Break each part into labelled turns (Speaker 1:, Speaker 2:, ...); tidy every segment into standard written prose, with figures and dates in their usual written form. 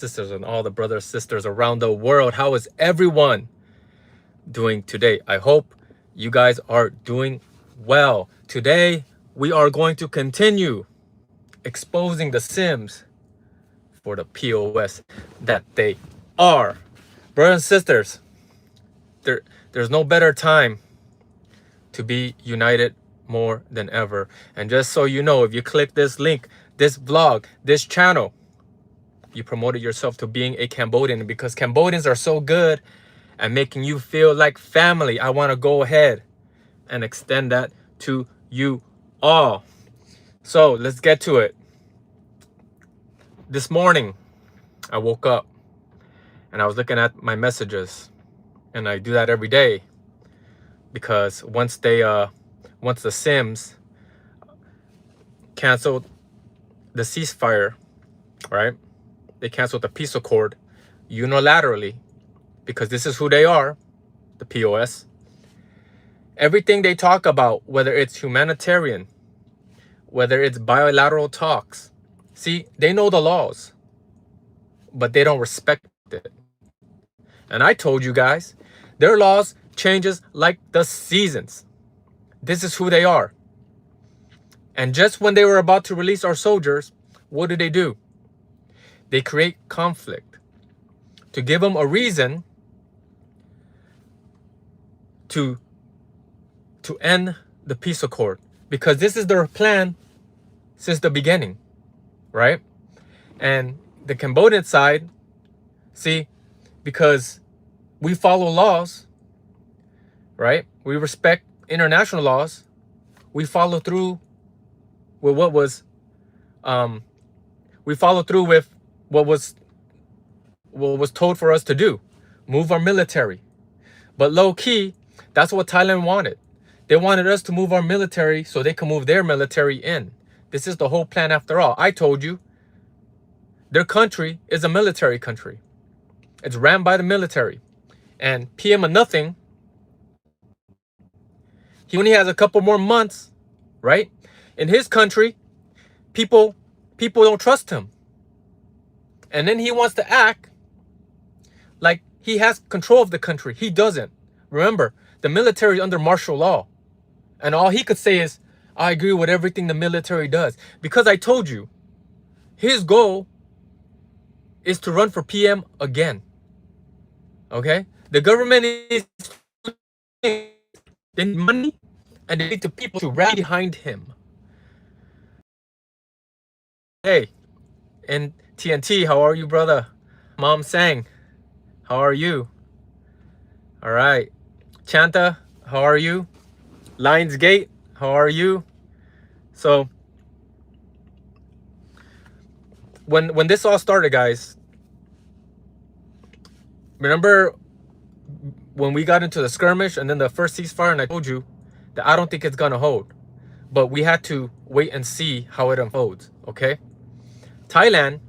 Speaker 1: sisters and all the brothers, sisters around the world. How is everyone doing today? I hope you guys are doing well. Today, we are going to continue exposing the Sims for the POS that they are. Brothers and sisters, there's no better time to be united more than ever. And just so you know, if you click this link, this vlog, this channel, you promoted yourself to being a Cambodian. Because Cambodians are so good at making you feel like family, I want to go ahead and extend that to you all. So let's get to it. This morning, I woke up and I was looking at my messages, and I do that every day because once the Sims canceled the ceasefire, right? They canceled the peace accord unilaterally because this is who they are, the POS. Everything they talk about, whether it's humanitarian, whether it's bilateral talks, see, they know the laws, but they don't respect it. And I told you guys, their laws changes like the seasons. This is who they are. And just when they were about to release our soldiers, what do? They create conflict to give them a reason to end the peace accord, because this is their plan since the beginning, right? And the Cambodian side, see, because we follow laws, right? We respect international laws. We follow through with what was told for us to do, move our military. But low key, that's what Thailand wanted. They wanted us to move our military so they can move their military in. This is the whole plan after all. I told you, their country is a military country. It's ran by the military. And PM of nothing, he only has a couple more months, right? In his country, people don't trust him. And then he wants to act like he has control of the country. He doesn't. Remember, the military is under martial law. And all he could say is, I agree with everything the military does. Because I told you, his goal is to run for PM again. Okay? The government is they need money, and they need the people to rally behind him. Hey, and TNT, how are you, brother? Mom Sang, how are you? All right. Chanta, how are you? Lionsgate, how are you? So when this all started, guys, remember when we got into the skirmish and then the first ceasefire, and I told you that I don't think it's gonna hold, but we had to wait and see how it unfolds. Okay? Thailand,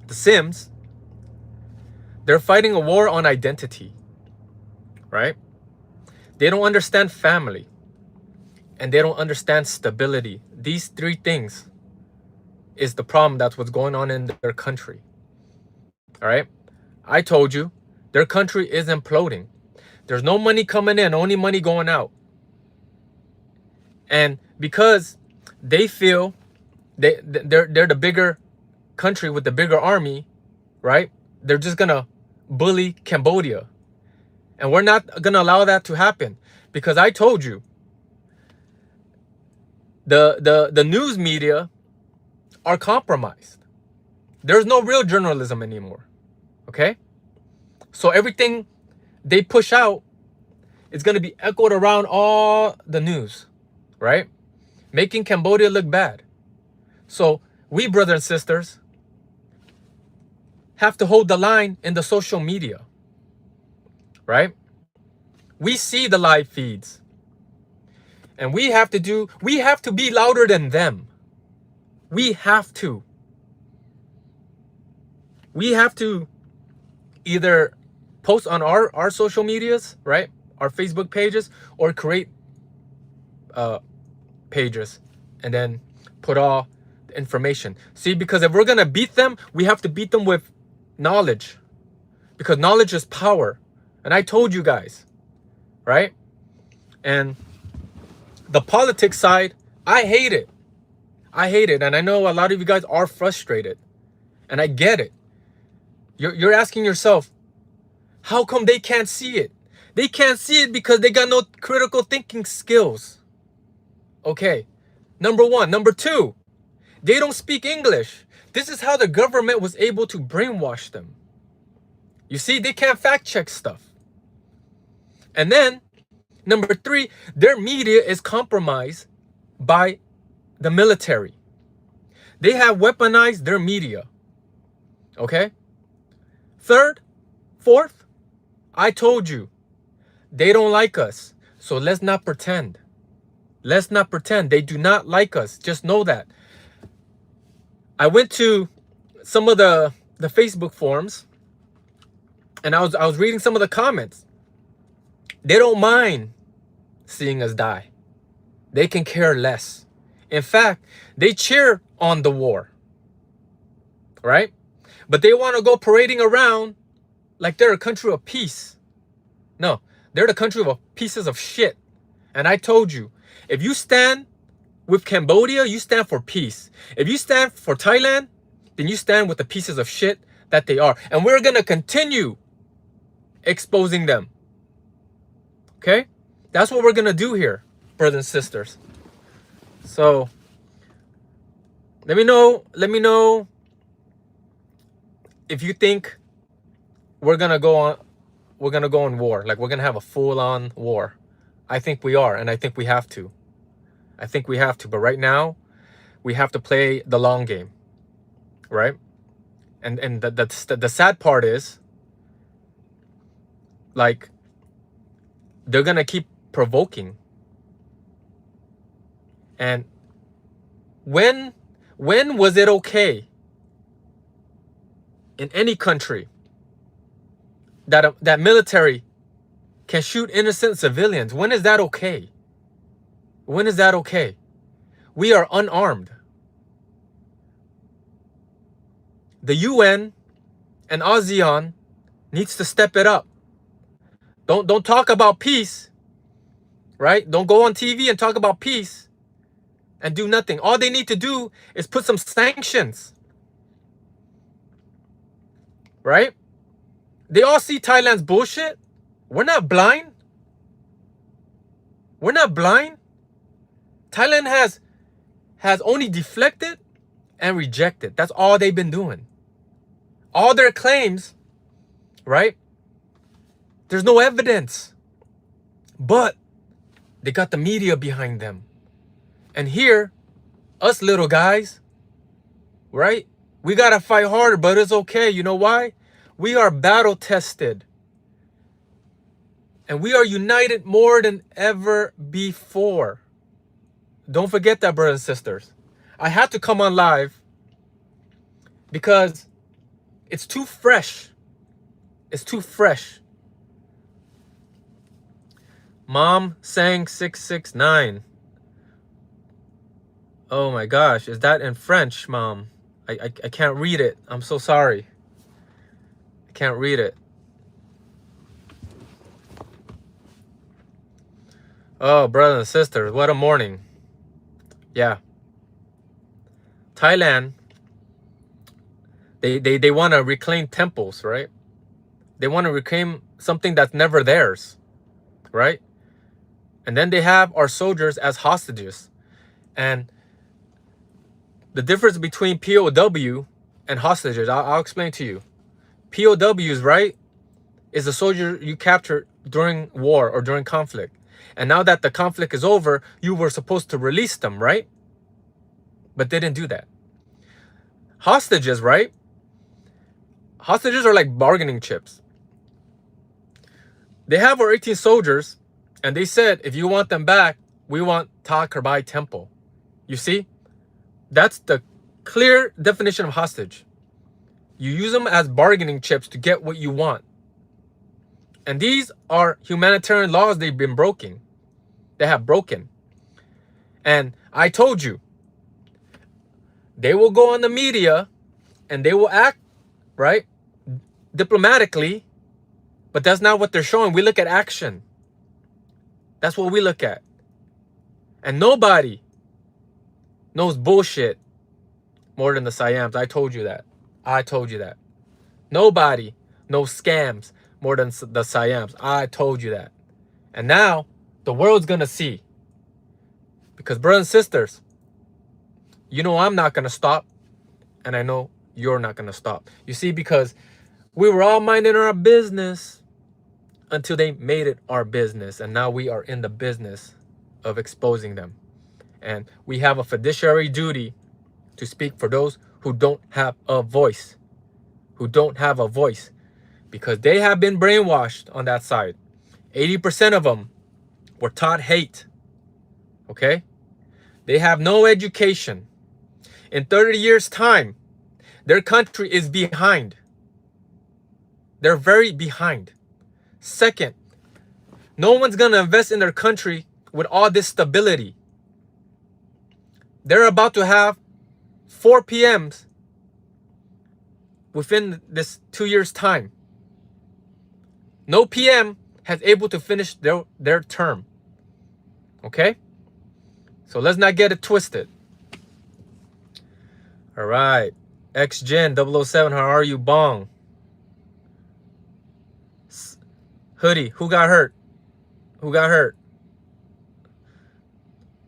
Speaker 1: the Sims, they're fighting a war on identity, right? They don't understand family, and they don't understand stability. These three things is the problem. That's what's going on in their country. All right? I told you, their country is imploding. There's no money coming in, only money going out. And because they feel they're the bigger country with the bigger army, right? They're just gonna bully Cambodia. And we're not gonna allow that to happen, because I told you, the news media are compromised. There's no real journalism anymore. Okay? So everything they push out is gonna be echoed around all the news, right? Making Cambodia look bad. So we, brothers and sisters, have to hold the line in the social media, right? We see the live feeds, and we have to be louder than them. We have to either post on our social medias, right? Our Facebook pages, or create pages and then put all the information. See, because if we're gonna beat them, we have to beat them with knowledge, because knowledge is power. And I told you guys, right? And the politics side, I hate it. I hate it. And I know a lot of you guys are frustrated. And I get it. You're asking yourself, how come they can't see it? They can't see it because they got no critical thinking skills. Okay, number one. Number two, they don't speak English. This is how the government was able to brainwash them. You see, they can't fact check stuff. And then, number three, their media is compromised by the military. They have weaponized their media. Okay? Third, fourth, I told you, they don't like us. So let's not pretend. Let's not pretend. They do not like us. Just know that. I went to some of the Facebook forums, and I was reading some of the comments. They don't mind seeing us die. They can care less. In fact, they cheer on the war. Right? But they want to go parading around like they're a country of peace. No, they're the country of pieces of shit. And I told you, if you stand with Cambodia, you stand for peace. If you stand for Thailand, then you stand with the pieces of shit that they are. And we're going to continue exposing them. Okay? That's what we're going to do here, brothers and sisters. So, let me know if you think we're going to go on war. Like, we're going to have a full-on war. I think we are, and I think we have to. But right now, we have to play the long game, right? And the sad part is, like, they're gonna keep provoking. And when was it okay in any country that military can shoot innocent civilians? When is that okay? When is that okay? We are unarmed. The UN and ASEAN needs to step it up. Don't talk about peace, right? Don't go on TV and talk about peace and do nothing. All they need to do is put some sanctions, right? They all see Thailand's bullshit. We're not blind. We're not blind. Thailand has only deflected and rejected. That's all they've been doing. All their claims, right? There's no evidence. But they got the media behind them. And here, us little guys, right? We got to fight harder, but it's okay. You know why? We are battle tested. And we are united more than ever before. Don't forget that, brothers and sisters. I had to come on live because it's too fresh. It's too fresh. Mom sang 669. Oh my gosh, is that in French, Mom? I can't read it. I'm so sorry. I can't read it. Oh, brothers and sisters, what a morning. Yeah. Thailand, they want to reclaim temples, right? They want to reclaim something that's never theirs, right? And then they have our soldiers as hostages. And the difference between POW and hostages, I'll explain to you. POWs, right, is a soldier you captured during war or during conflict. And now that the conflict is over, you were supposed to release them, right? But they didn't do that. Hostages, right? Hostages are like bargaining chips. They have our 18 soldiers, and they said, if you want them back, we want Ta Karbai Temple. You see? That's the clear definition of hostage. You use them as bargaining chips to get what you want. And these are humanitarian laws they've been broken. They have broken. And I told you, they will go on the media and they will act, right? diplomatically, but that's not what they're showing. We look at action. That's what we look at. And nobody knows bullshit more than the Siams. I told you that. I told you that. Nobody knows scams more than the Siams. I told you that. And now the world's gonna see. Because brothers and sisters, you know I'm not gonna stop. And I know you're not gonna stop. You see, because we were all minding our business until they made it our business. And now we are in the business of exposing them. And we have a fiduciary duty to speak for those who don't have a voice. Who don't have a voice. Because they have been brainwashed on that side. 80% of them were taught hate. Okay? They have no education. In 30 years' time, their country is behind. They're very behind. Second, no one's going to invest in their country with all this stability. They're about to have 4 PMs within this 2 years' time. No PM has able to finish their term. Okay? So let's not get it twisted. All right. XGen 007, how are you, Bong? Hoodie, who got hurt? Who got hurt?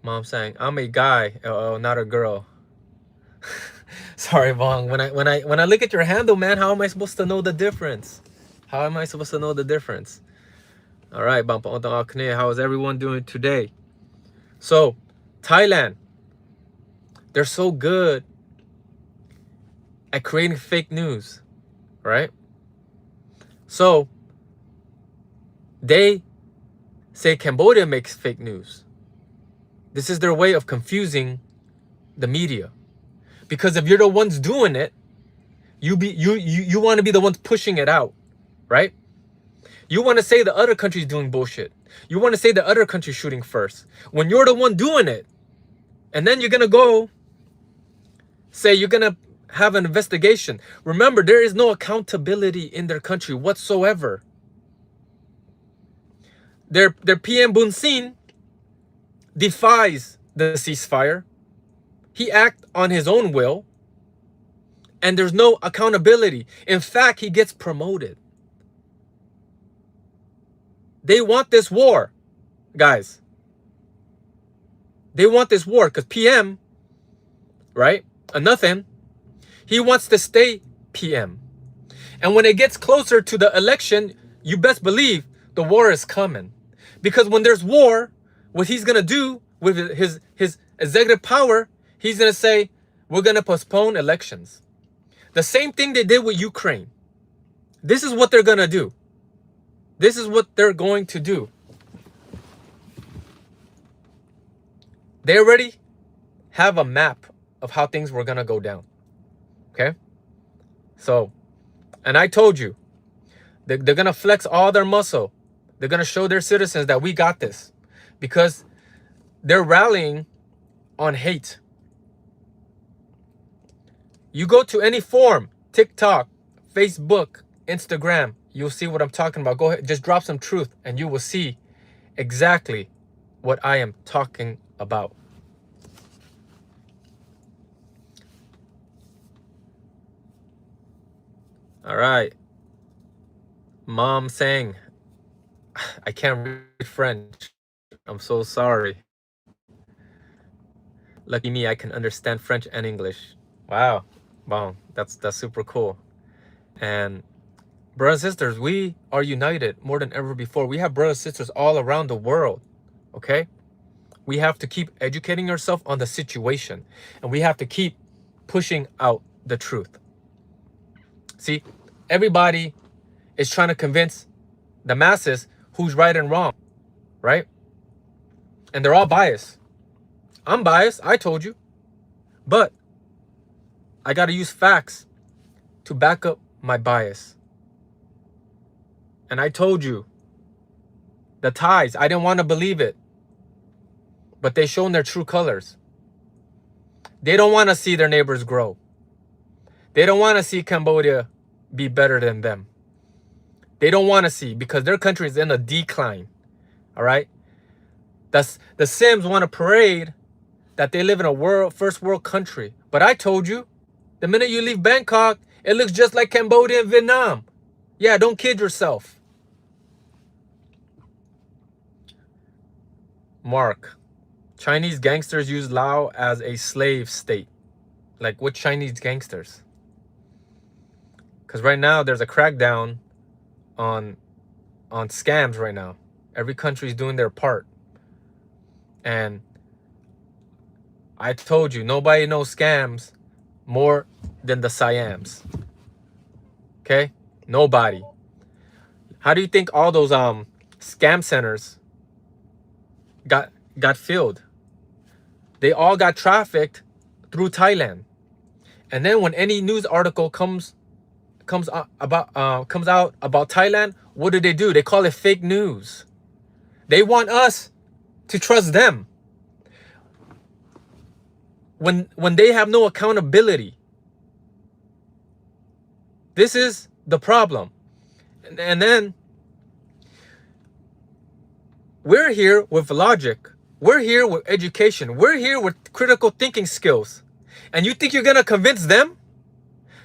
Speaker 1: Mom saying, I'm a guy, not a girl. Sorry, Bong. When I look at your handle, man, how am I supposed to know the difference? How am I supposed to know the difference? All right, how is everyone doing today? So, Thailand, they're so good at creating fake news, right? So, they say Cambodia makes fake news. This is their way of confusing the media. Because if you're the ones doing it, you want to be the ones pushing it out, right? You want to say the other country's doing bullshit. You want to say the other country's shooting first. When you're the one doing it, and then you're going to go say you're going to have an investigation. Remember, there is no accountability in their country whatsoever. Their PM Bun Sin defies the ceasefire. He acts on his own will. And there's no accountability. In fact, he gets promoted. They want this war, guys. They want this war because PM, right? Nothing. He wants to stay PM. And when it gets closer to the election, you best believe the war is coming. Because when there's war, what he's going to do with his executive power, he's going to say, we're going to postpone elections. The same thing they did with Ukraine. This is what they're going to do. This is what they're going to do. They already have a map of how things were going to go down. Okay? So, and I told you, they're going to flex all their muscle. They're going to show their citizens that we got this. Because they're rallying on hate. You go to any forum, TikTok, Facebook, Instagram, you'll see what I'm talking about. Go ahead, just drop some truth and you will see exactly what I am talking about. All right. Mom saying, I can't read French. I'm so sorry. Lucky me, I can understand French and English. Wow. Wow. That's super cool. And brothers and sisters, we are united more than ever before. We have brothers and sisters all around the world. Okay? We have to keep educating ourselves on the situation. And we have to keep pushing out the truth. See, everybody is trying to convince the masses who's right and wrong. Right? And they're all biased. I'm biased. I told you. But I got to use facts to back up my bias. And I told you, the Thais, I didn't want to believe it. But they shown their true colors. They don't want to see their neighbors grow. They don't want to see Cambodia be better than them. They don't want to see because their country is in a decline. All right. The Sims want to parade that they live in a first world country. But I told you, the minute you leave Bangkok, it looks just like Cambodia and Vietnam. Yeah, don't kid yourself. Mark, Chinese gangsters use Laos as a slave state. Like, what Chinese gangsters? Because right now there's a crackdown on scams right now. Every country is doing their part. And I told you, nobody knows scams more than the Siams. Okay? Nobody. How do you think all those scam centers got filled? They all got trafficked through Thailand. And then when any news article comes out about Thailand, what do? They call it fake news. They want us to trust them when they have no accountability. This is the problem. And then we're here with logic. We're here with education. We're here with critical thinking skills. And you think you're going to convince them?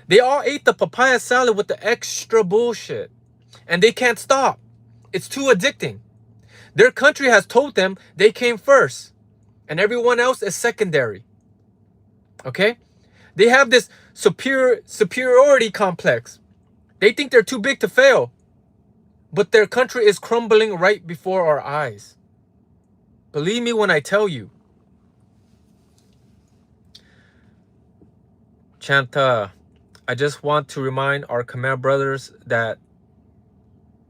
Speaker 1: They all ate the papaya salad with the extra bullshit. And they can't stop. It's too addicting. Their country has told them they came first. And everyone else is secondary. Okay? They have this superiority complex. They think they're too big to fail. But their country is crumbling right before our eyes. Believe me when I tell you. Chanta, I just want to remind our Khmer brothers that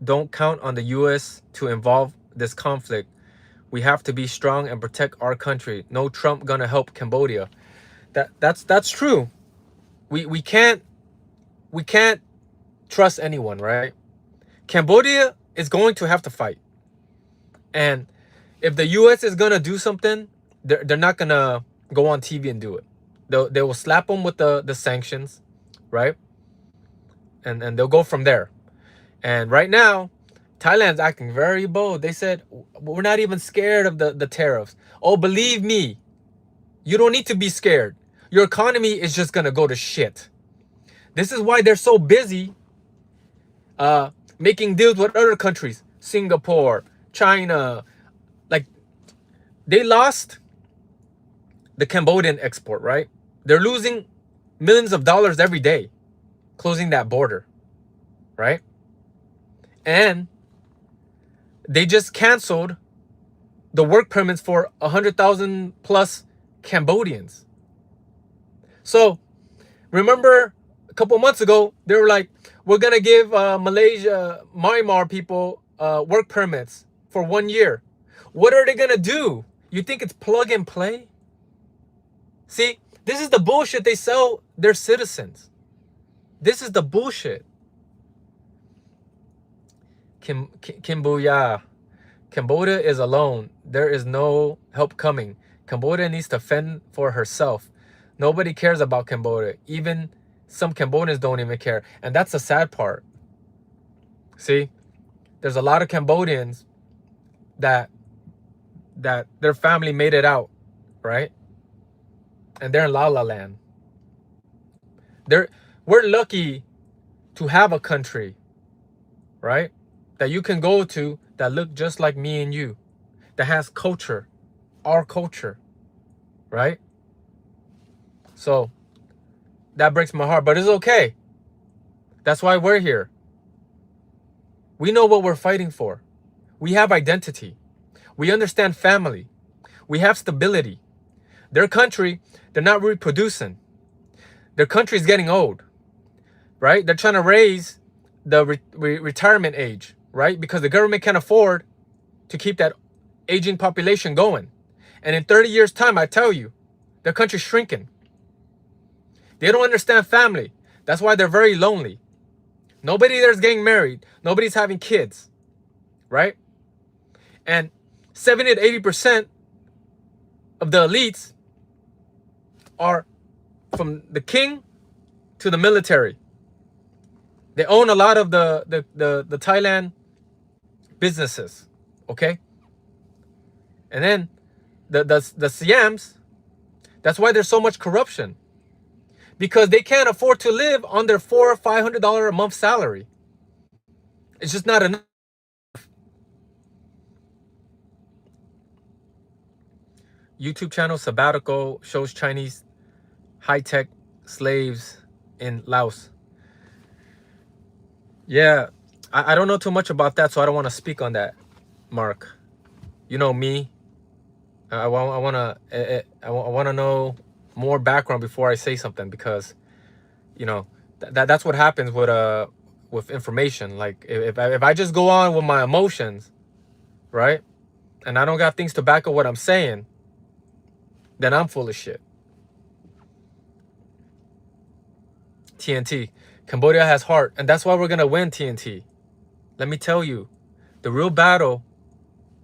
Speaker 1: don't count on the U.S. to involve this conflict. We have to be strong and protect our country. No Trump gonna help Cambodia. That's true. We can't trust anyone, right? Cambodia is going to have to fight. And if the U.S. is gonna do something, they're not gonna go on TV and do it. They will slap them with the sanctions, right? And they'll go from there. And right now, Thailand's acting very bold. They said, we're not even scared of the tariffs. Oh, believe me, you don't need to be scared. Your economy is just going to go to shit. This is why they're so busy making deals with other countries. Singapore, China. Like, they lost the Cambodian export, right? They're losing millions of dollars every day closing that border, right? And they just canceled the work permits for 100,000 plus Cambodians. So remember a couple months ago, they were like, we're going to give Malaysia, Myanmar people work permits for 1 year. What are they going to do? You think it's plug and play? See, this is the bullshit they sell their citizens. This is the bullshit. Cambodia is alone. There is no help coming. Cambodia needs to fend for herself. Nobody cares about Cambodia. Even some Cambodians don't even care. And that's the sad part. See, there's a lot of Cambodians that their family made it out, right? And they're in La La Land. We're lucky to have a country, right? That you can go to that look just like me and you. That has culture. Our culture. Right? So, that breaks my heart. But it's okay. That's why we're here. We know what we're fighting for. We have identity. We understand family. We have stability. Their country, they're not reproducing. Their country is getting old. Right? They're trying to raise the retirement age. Right? Because the government can't afford to keep that aging population going. And in 30 years' time, I tell you, their country's shrinking. They don't understand family. That's why they're very lonely. Nobody there's getting married. Nobody's having kids. Right? And 70 to 80% of the elites are from the king to the military. They own a lot of the Thailand businesses, okay? And then the Siams, that's why there's so much corruption. Because they can't afford to live on their $400 or $500 a month salary. It's just not enough. YouTube channel sabbatical shows Chinese high-tech slaves in Laos. Yeah, I don't know too much about that, so I don't want to speak on that, Mark. You know me. I want to know more background before I say something, because, you know, that's what happens with information. Like if I just go on with my emotions, right, and I don't got things to back up what I'm saying, then I'm full of shit. TNT. Cambodia has heart, and that's why we're gonna win, TNT. Let me tell you, the real battle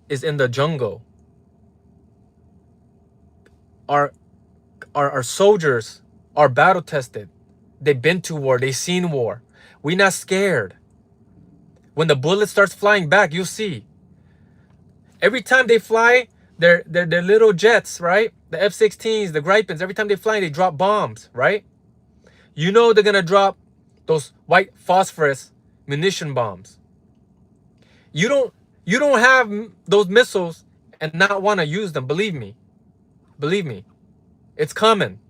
Speaker 1: is in the jungle. Our soldiers are battle tested. They've been to war. They've seen war. We not scared. When the bullet starts flying back, you'll see. Every time they fly their little jets, right? The F-16s, the Gripens, every time they fly, they drop bombs, right? You know they're gonna drop those white phosphorus munition bombs. You don't have those missiles and not want to use them. Believe me. Believe me. It's coming.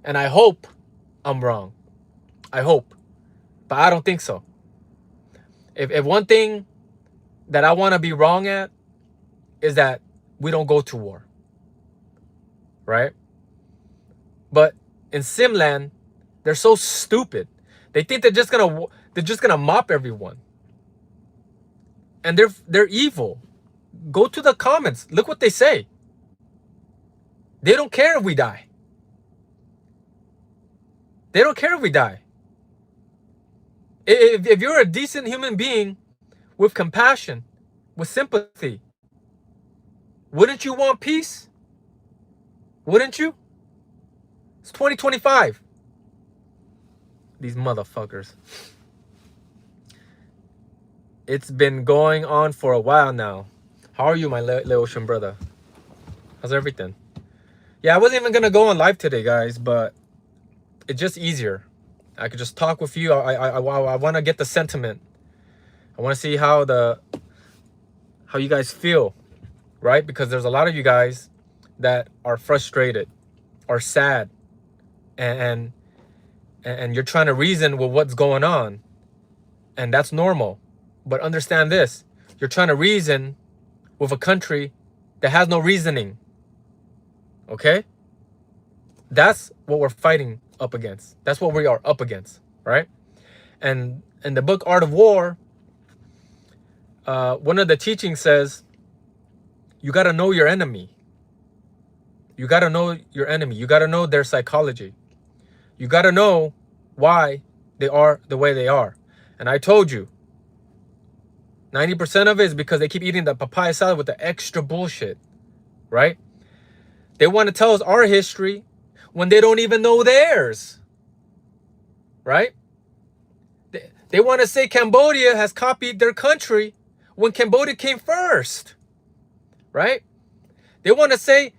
Speaker 1: And I hope I'm wrong. I hope. But I don't think so. If one thing that I want to be wrong at is that we don't go to war. Right? But in Simland, they're so stupid. They think they're just gonna mop everyone. And they're evil. Go to the comments. Look what they say. They don't care if we die. They don't care if we die. If you're a decent human being with compassion, with sympathy, wouldn't you want peace? Wouldn't you? It's 2025. These motherfuckers. It's been going on for a while now. How are you, my Laotian brother? How's everything? Yeah, I wasn't even gonna go on live today, guys, but it's just easier. I could just talk with you. I want to get the sentiment. I want to see how you guys feel, right? Because there's a lot of you guys that are frustrated or sad, and you're trying to reason with what's going on, and that's normal. But understand this: you're trying to reason with a country that has no reasoning. Okay? That's what we're fighting up against. That's what we are up against, right? And in the book Art of War, one of the teachings says, you got to know your enemy. You got to know your enemy. You got to know their psychology. You got to know why they are the way they are. And I told you, 90% of it is because they keep eating the papaya salad with the extra bullshit, right? They want to tell us our history when they don't even know theirs, right? They want to say Cambodia has copied their country when Cambodia came first, right? They want to say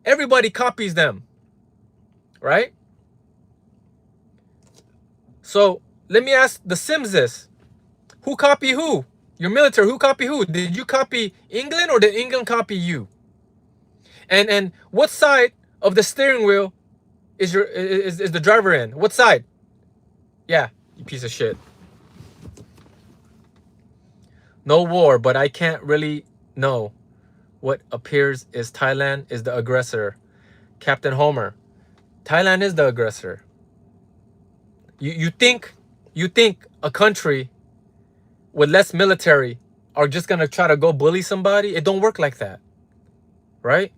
Speaker 1: everybody copies them, right? So let me ask the Sims this. Who copy who? Your military, who copy who? Did you copy England or did England copy you? And what side of the steering wheel is the driver in? What side? Yeah, you piece of shit. No war, but I can't really know. What appears is Thailand is the aggressor. Captain Homer. Thailand is the aggressor. You think a country with less military are just gonna try to go bully somebody? It don't work like that, right?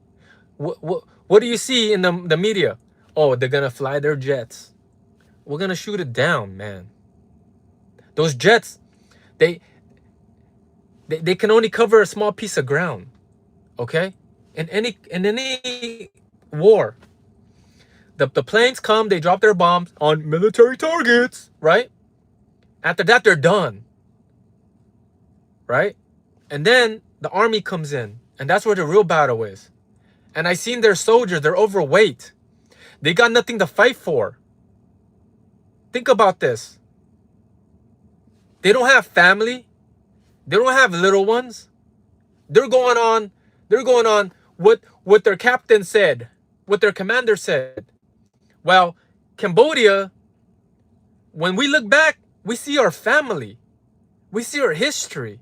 Speaker 1: What do you see in the media? Oh, they're gonna fly their jets. We're gonna shoot it down, man. Those jets, they can only cover a small piece of ground, okay? In any war, the planes come, they drop their bombs on military targets, right? After that, they're done, right? And then the army comes in, and that's where the real battle is. And I seen their soldiers, they're overweight. They got nothing to fight for. Think about this. They don't have family. They don't have little ones. They're going on what their captain said, what their commander said. Well, Cambodia, when we look back, we see our family. We see our history.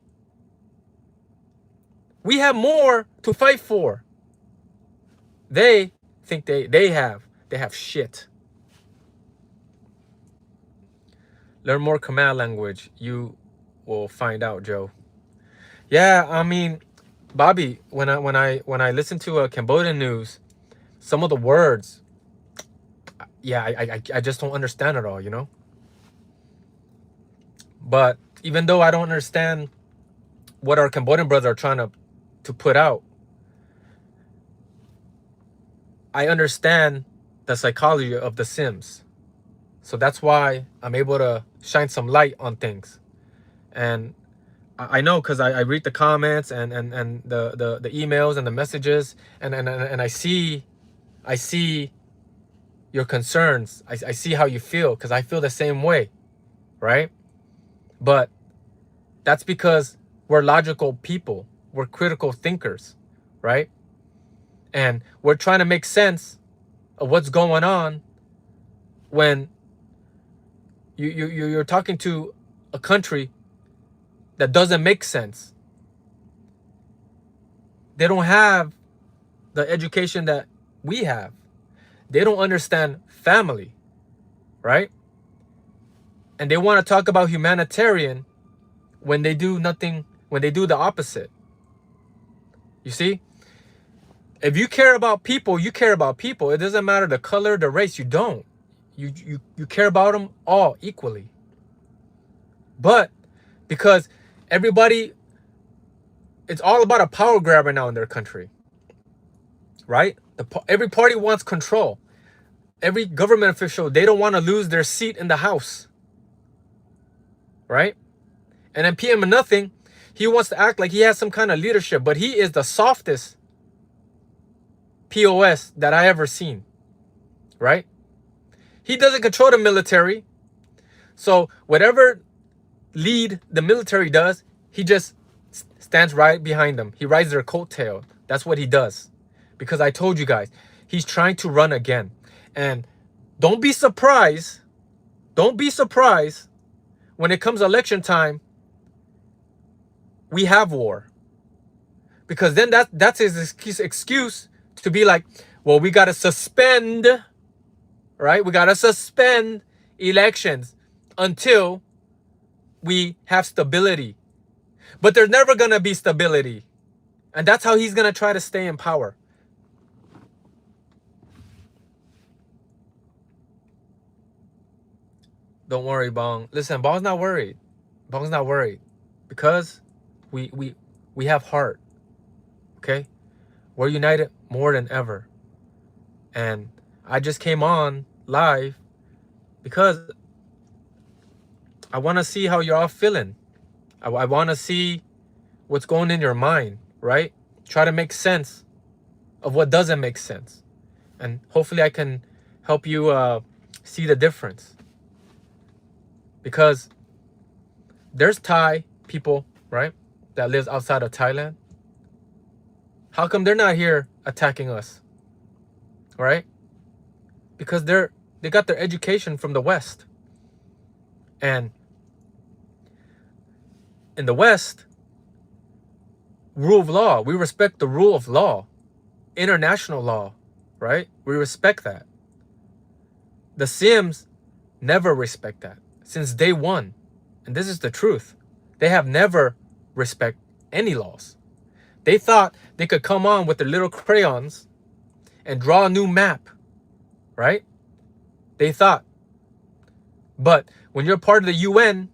Speaker 1: We have more to fight for. They think they have shit. Learn more command language. You will find out, Joe. Yeah, I mean, Bobby, when I listen to Cambodian news, some of the words, yeah, I just don't understand it all, you know. But even though I don't understand what our Cambodian brothers are trying to put out, I understand the psychology of the Sims. So that's why I'm able to shine some light on things. And I know because I read the comments and the emails and the messages, and I see your concerns. I see how you feel, because I feel the same way, right? But that's because we're logical people. We're critical thinkers, right? And we're trying to make sense of what's going on when you're talking to a country that doesn't make sense. They don't have the education that we have. They don't understand family, right? And they want to talk about humanitarian when they do nothing, when they do the opposite. You see? If you care about people, you care about people. It doesn't matter the color, the race, you don't. You care about them all equally. But because everybody, it's all about a power grab right now in their country, right? Every party wants control. Every government official, they don't want to lose their seat in the House, right? And then PM Nothing, he wants to act like he has some kind of leadership, but he is the softest POS that I ever seen, right? He doesn't control the military. So whatever lead the military does, he just stands right behind them. He rides their coattail. That's what he does. Because I told you guys, he's trying to run again. And don't be surprised. Don't be surprised when it comes election time, we have war. Because then that's his excuse to be like, well, we got to suspend, right? We got to suspend elections until we have stability. But there's never going to be stability. And that's how he's going to try to stay in power. Don't worry, Bong. Listen, Bong's not worried. Bong's not worried. Because we have heart. Okay? We're united more than ever. And I just came on live because I want to see how you're all feeling. I want to see what's going in your mind, right? Try to make sense of what doesn't make sense. And hopefully I can help you see the difference. Because there's Thai people, right, that lives outside of Thailand. How come they're not here attacking us? Right? Because they got their education from the West. And in the West, rule of law, we respect the rule of law, international law, right? We respect that. The Sims never respect that since day one. And this is the truth. They have never respect any laws. They thought they could come on with their little crayons and draw a new map, right? They thought. But when you're part of the UN,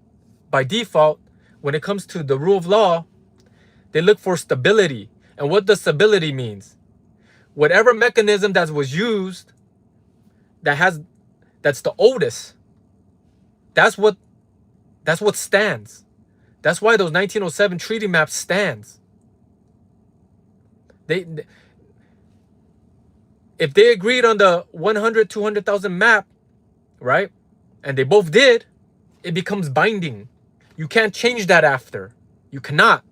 Speaker 1: by default, when it comes to the rule of law, they look for stability. And what does stability means? Whatever mechanism that was used that's the oldest, that's what That's what stands. That's why those 1907 treaty maps stands. If they agreed on the 100, 200,000 map, right? And they both did, it becomes binding. You can't change that after. You cannot.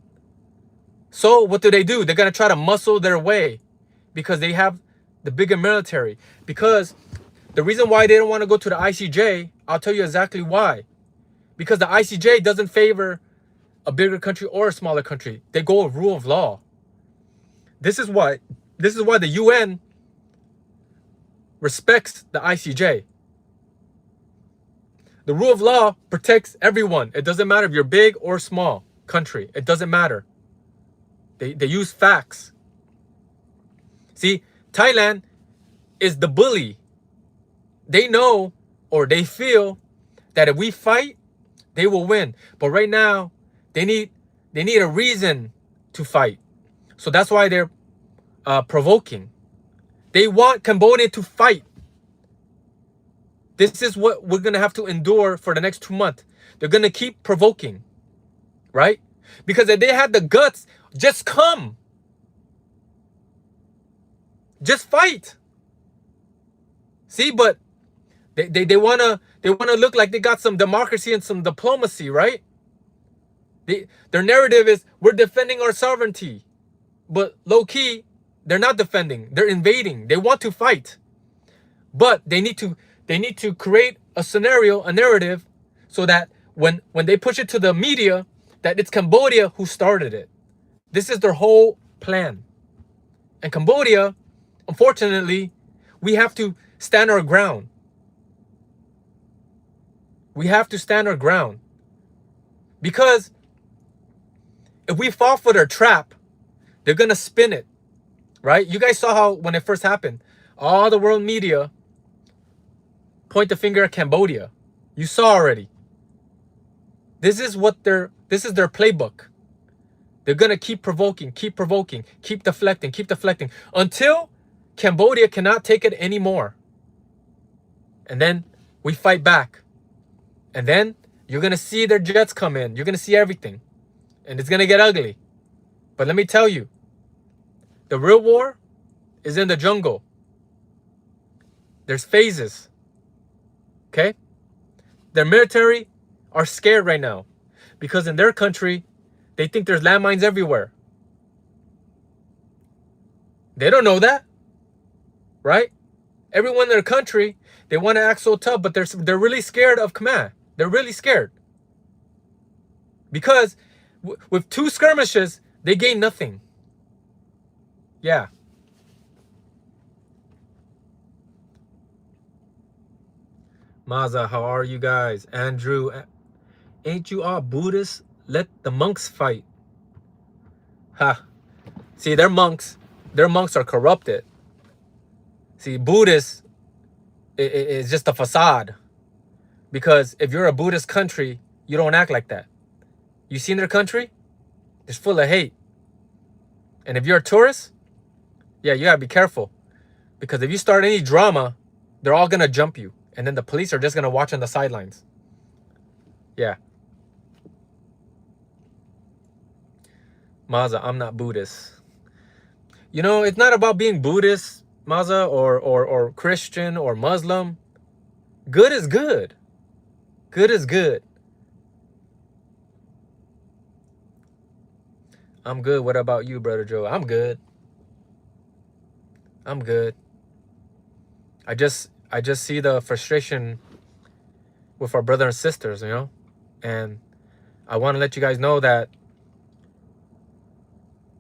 Speaker 1: So what do? They're going to try to muscle their way because they have the bigger military. Because the reason why they don't want to go to the ICJ, I'll tell you exactly why. Because the ICJ doesn't favor a bigger country or a smaller country. They go with rule of law. This is why the UN respects the ICJ. The rule of law protects everyone. It doesn't matter if you're big or small country. It doesn't matter. They use facts. See, Thailand is the bully. They know, or they feel, that if we fight, they will win. But right now, they need a reason to fight. So that's why they're provoking. They want Cambodia to fight. This is what we're going to have to endure for the next 2 months. They're going to keep provoking, right? Because if they had the guts, just come. Just fight. See, but they want to look like they got some democracy and some diplomacy, right? Their narrative is we're defending our sovereignty. But low key, they're not defending. They're invading. They want to fight. But they need to create a scenario, a narrative, so that when they push it to the media, that it's Cambodia who started it. This is their whole plan. And Cambodia, unfortunately, we have to stand our ground. We have to stand our ground. Because if we fall for their trap, they're going to spin it. Right? You guys saw how when it first happened, all the world media point the finger at Cambodia. You saw already. This is their playbook. They're going to keep provoking, keep deflecting until Cambodia cannot take it anymore. And then we fight back. And then you're going to see their jets come in. You're going to see everything. And it's going to get ugly. But let me tell you, the real war is in the jungle. There's phases. Okay? Their military are scared right now because in their country, they think there's landmines everywhere. They don't know that, right? Everyone in their country, they want to act so tough, but they're really scared of Khmer. They're really scared because with 2 skirmishes, they gain nothing. Yeah. Maza, how are you guys? Andrew, ain't you all Buddhists? Let the monks fight. Ha. See, their monks are corrupted. See, Buddhists is just a facade. Because if you're a Buddhist country, you don't act like that. You seen their country? It's full of hate. And if you're a tourist, yeah, you gotta be careful. Because if you start any drama, they're all gonna jump you. And then the police are just gonna watch on the sidelines. Yeah. Maza, I'm not Buddhist. You know, it's not about being Buddhist, Maza, or Christian or Muslim. Good is good. Good is good. I'm good. What about you, Brother Joe? I'm good. I'm good. I just see the frustration with our brothers and sisters, you know? And I want to let you guys know that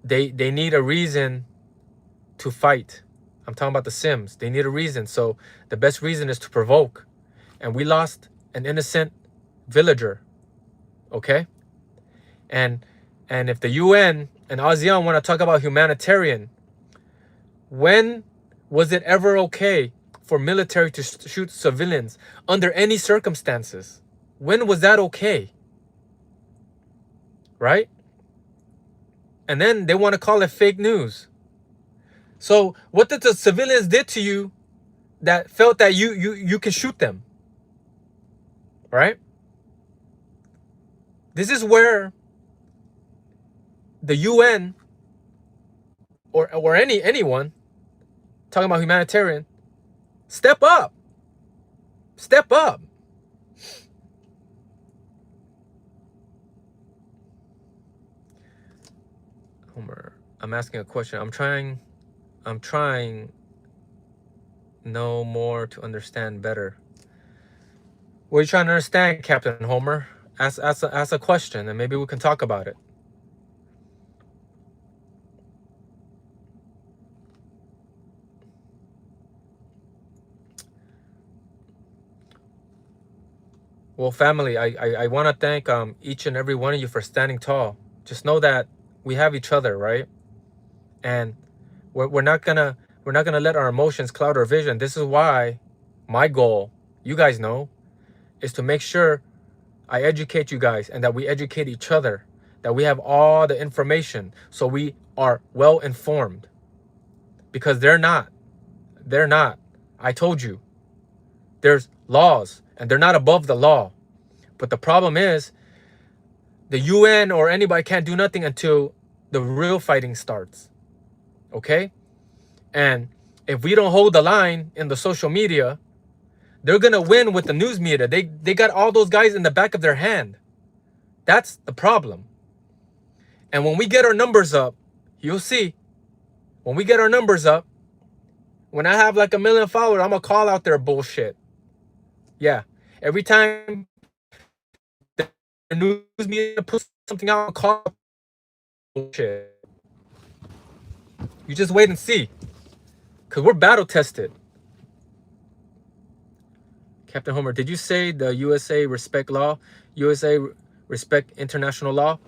Speaker 1: they need a reason to fight. I'm talking about the Sims. They need a reason. So the best reason is to provoke. And we lost an innocent villager. Okay? And if the UN and ASEAN want to talk about humanitarian, when was it ever okay for military to shoot civilians under any circumstances? When was that okay? Right? And then they want to call it fake news. So what did the civilians did to you that felt that you can shoot them? Right? This is where the UN or anyone talking about humanitarian, step up. Step up. Homer, I'm asking a question. I'm trying no more to understand better. What are you trying to understand, Captain Homer? Ask a question and maybe we can talk about it. Well, family, I want to thank each and every one of you for standing tall. Just know that we have each other, right? And we're not gonna let our emotions cloud our vision. This is why my goal, you guys know, is to make sure I educate you guys and that we educate each other, that we have all the information so we are well informed. Because they're not. I told you. There's laws and they're not above the law. But the problem is the UN or anybody can't do nothing until the real fighting starts. Okay? And if we don't hold the line in the social media, they're going to win with the news media. They got all those guys in the back of their hand. That's the problem. And when we get our numbers up, you'll see. When we get our numbers up, when I have like 1 million followers, I'm going to call out their bullshit. Yeah. Every time the news media puts something out, I'll call out bullshit. You just wait and see. Because we're battle tested. Captain Homer, did you say the USA respect law? USA respect international law?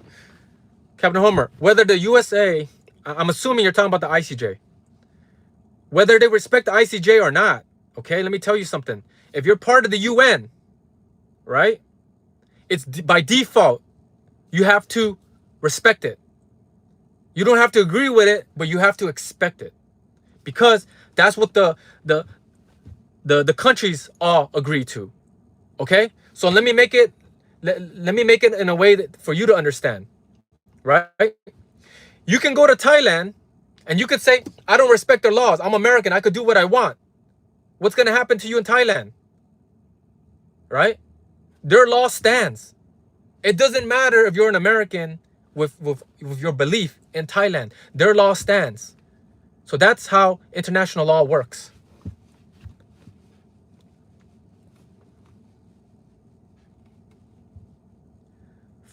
Speaker 1: Captain Homer, whether the USA, I'm assuming you're talking about the ICJ. Whether they respect the ICJ or not, okay, let me tell you something. If you're part of the UN, right, it's by default, you have to respect it. You don't have to agree with it, but you have to expect it. Because that's what the countries all agree to. Okay? So let me make it in a way that for you to understand. Right? You can go to Thailand and you could say, I don't respect their laws. I'm American. I could do what I want. What's going to happen to you in Thailand? Right? Their law stands. It doesn't matter if you're an American with your belief in Thailand. Their law stands. So that's how international law works.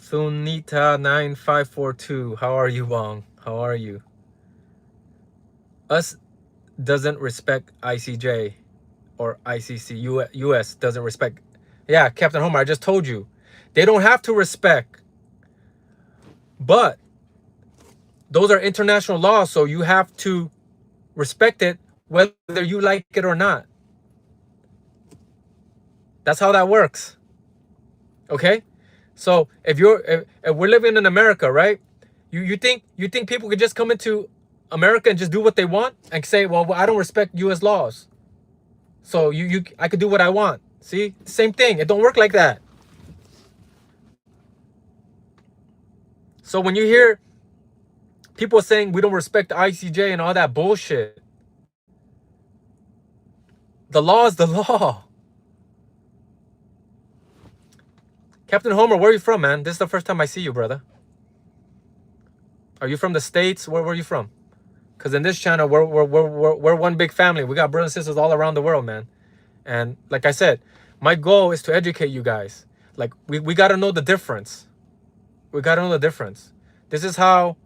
Speaker 1: Sunita9542. How are you, Bong? How are you? Us doesn't respect ICJ or ICC. US doesn't respect. Yeah, Captain Homer, I just told you. They don't have to respect. But those are international laws, so you have to respect it whether you like it or not. That's how that works. Okay? So if we're living in America, right? You think people could just come into America and just do what they want and say, well, I don't respect US laws. So I could do what I want. See? Same thing. It don't work like that. So when you hear people saying we don't respect the ICJ and all that bullshit, the law is the law. Captain Homer, where are you from, man? This is the first time I see you, brother. Are you from the States? Where are you from? Because in this channel, we're one big family. We got brothers and sisters all around the world, man. And like I said, my goal is to educate you guys. Like, we got to know the difference. We got to know the difference. This is how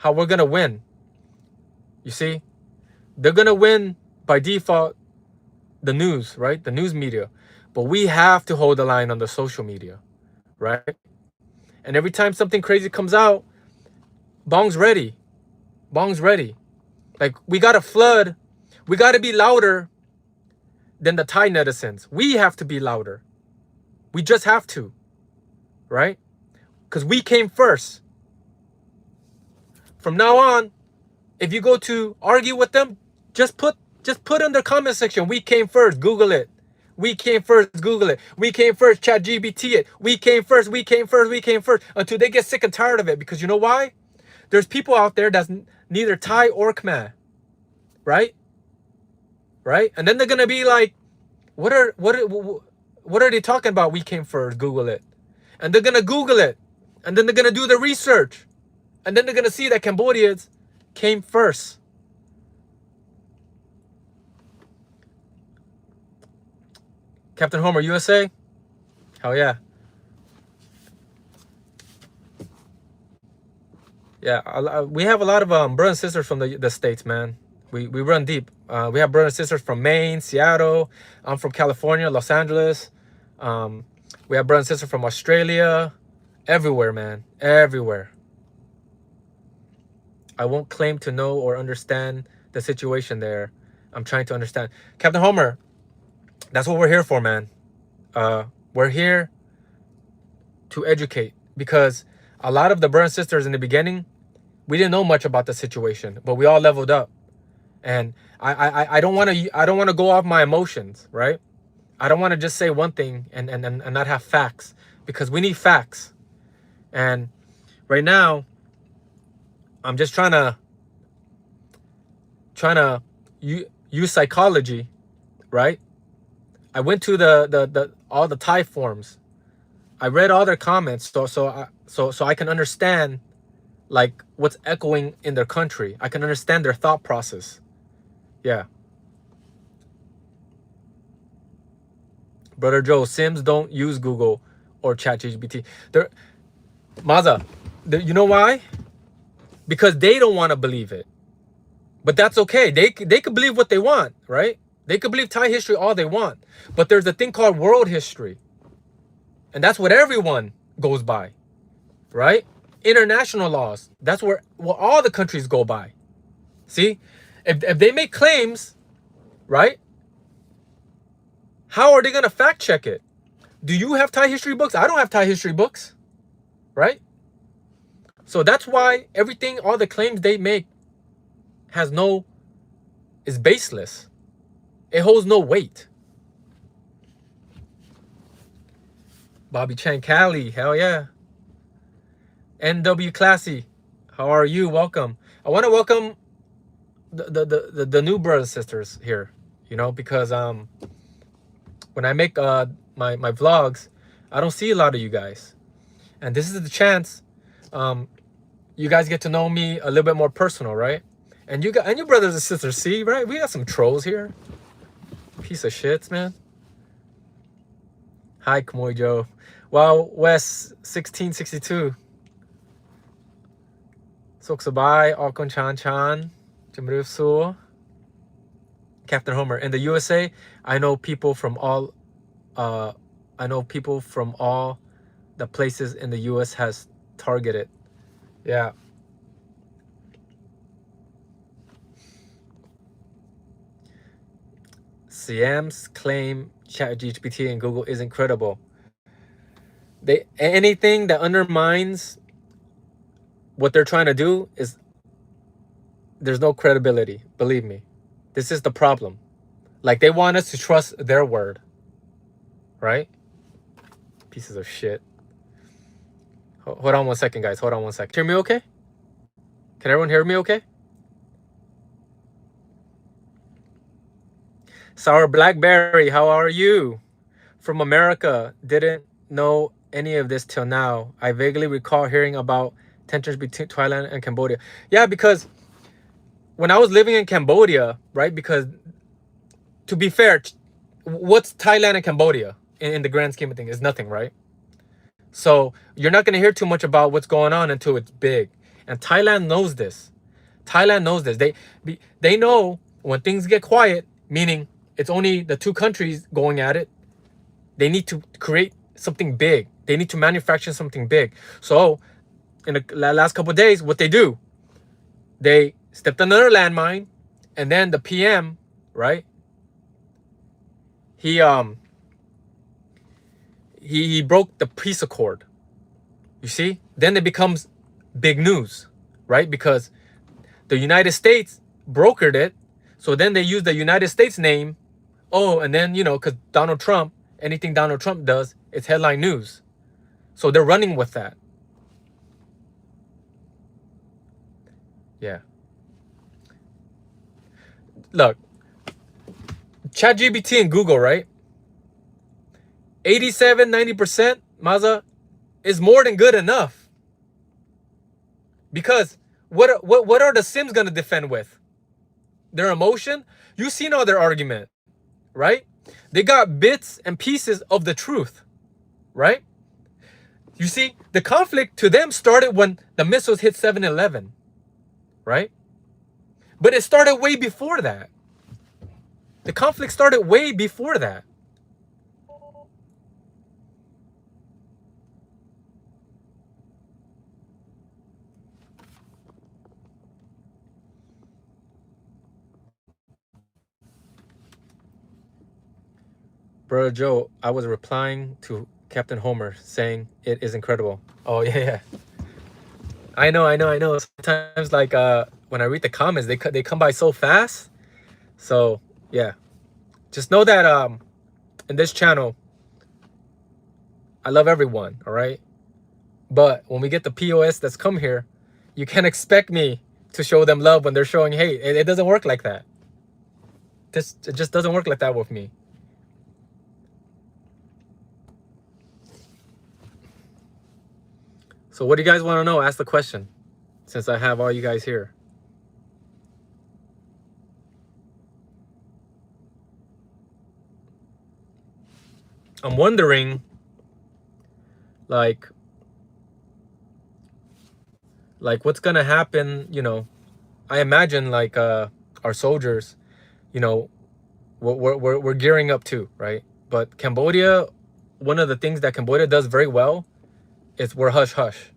Speaker 1: we're going to win. You see? They're going to win by default the news, right? The news media. But we have to hold the line on the social media, right? And every time something crazy comes out, Bong's ready. Bong's ready. Like, we got to flood. We got to be louder than the Thai netizens. We have to be louder. We just have to, right? Because we came first. From now on, if you go to argue with them, just put in the comment section, we came first. Google it. We came first, Google it. We came first, ChatGPT it. We came first, we came first, we came first. Until they get sick and tired of it. Because you know why? There's people out there that's neither Thai or Khmer. Right? Right? And then they're going to be like, what are they talking about? We came first, Google it. And they're going to Google it. And then they're going to do the research. And then they're going to see that Cambodians came first. Captain Homer, USA? Hell yeah. Yeah, we have a lot of brothers and sisters from the States, man. We run deep. We have brothers and sisters from Maine, Seattle. I'm from California, Los Angeles. We have brothers and sisters from Australia. Everywhere, man. Everywhere. I won't claim to know or understand the situation there. I'm trying to understand. Captain Homer, that's what we're here for, man. We're here to educate, because a lot of the brothers and sisters in the beginning, we didn't know much about the situation, but we all leveled up. And I don't want to go off my emotions, right? I don't want to just say one thing and not have facts, because we need facts. And right now, I'm just trying to use psychology, right? I went to all the Thai forums. I read all their comments so I can understand like what's echoing in their country. I can understand their thought process. Yeah. Brother Joe, Sims don't use Google or ChatGPT. Maza, you know why? Because they don't want to believe it. But that's okay. They could believe what they want, right? They could believe Thai history all they want. But there's a thing called world history. And that's what everyone goes by, right? International laws. That's what all the countries go by. See? If they make claims, right? How are they going to fact check it? Do you have Thai history books? I don't have Thai history books, right? So that's why everything, all the claims they make is baseless. It holds no weight. Bobby Chan Cali, hell yeah. NW Classy, how are you? Welcome. I want to welcome the new brothers and sisters here, you know, because when I make my vlogs, I don't see a lot of you guys, and this is the chance you guys get to know me a little bit more personal, right? And your brothers and sisters, see, right? We got some trolls here. Piece of shits, man. Hi, Kamoy Joe. Wow, West 1662. Soksabai, Alkon Chan Chan, Jamruf Su. Captain Homer. In the USA, I know people from all the places in the US has targeted. Yeah. Siam's claim ChatGPT and Google is incredible. Anything that undermines what they're trying to do there's no credibility. Believe me, this is the problem. Like, they want us to trust their word, right? Pieces of shit. Hold on one second, guys. Hold on one second. Hear me okay? Can everyone hear me okay? Sour Blackberry, how are you? From America, didn't know any of this till now. I vaguely recall hearing about tensions between Thailand and Cambodia. Yeah, because when I was living in Cambodia, right? Because to be fair, what's Thailand and Cambodia in the grand scheme of things? Is nothing, right? So you're not going to hear too much about what's going on until it's big. And Thailand knows this. Thailand knows this. They know when things get quiet, meaning it's only the two countries going at it, they need to create something big. They need to manufacture something big. So in the last couple of days, what they do, they stepped on another landmine, and then the PM, right? He broke the peace accord. You see? Then it becomes big news, right? Because the United States brokered it. So then they use the United States name Oh, and then, because Donald Trump, anything Donald Trump does, it's headline news. So they're running with that. Yeah. Look, ChatGPT and Google, right? 87, 90%, Maza, is more than good enough. Because what are the Sims gonna defend with? Their emotion? You've seen all their argument, right? They got bits and pieces of the truth, right? You see, the conflict to them started when the missiles hit 7-Eleven, right? But it started way before that. The conflict started way before that. Bro, Joe, I was replying to Captain Homer saying it is incredible. Oh, yeah, yeah. I know. Sometimes, like, when I read the comments, they come by so fast. So, yeah. Just know that in this channel, I love everyone, all right? But when we get the POS that's come here, you can't expect me to show them love when they're showing hate. It doesn't work like that. It just doesn't work like that with me. So what do you guys want to know? Ask the question, since I have all you guys here. I'm wondering, like what's gonna happen, I imagine, like, our soldiers, we're gearing up too, right? But Cambodia, one of the things that Cambodia does very well is we're hush hush.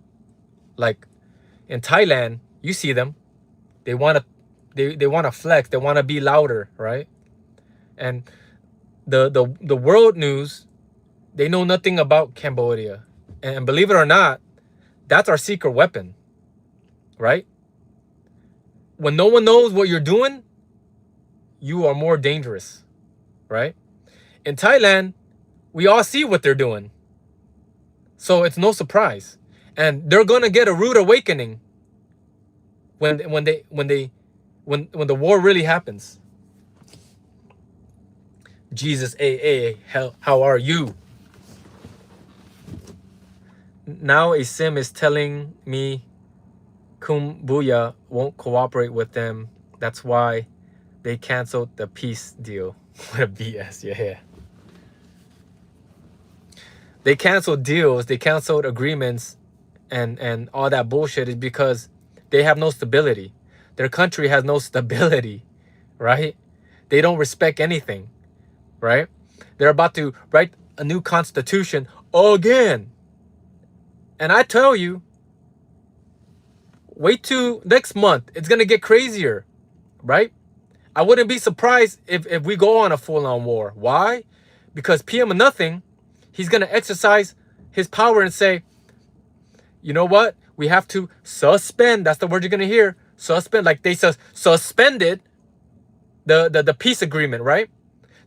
Speaker 1: Like in Thailand, you see them, they want to flex, they want to be louder, right? And the world news, they know nothing about Cambodia. And believe it or not, that's our secret weapon, right? When no one knows what you're doing, you are more dangerous, right? In Thailand, we all see what they're doing. So it's no surprise. And they're going to get a rude awakening when the war really happens. Jesus, hey, how are you? Now a sim is telling me Kumbuya won't cooperate with them. That's why they canceled the peace deal. What a BS, yeah. They canceled deals, they canceled agreements, and all that bullshit is because they have no stability. Their country has no stability, right? They don't respect anything, right? They're about to write a new constitution again. And I tell you, wait till next month. It's going to get crazier, right? I wouldn't be surprised if we go on a full-on war. Why? Because PM Nothing, he's going to exercise his power and say, you know what? We have to suspend. That's the word you're going to hear. Suspend. Like they suspended the peace agreement, right?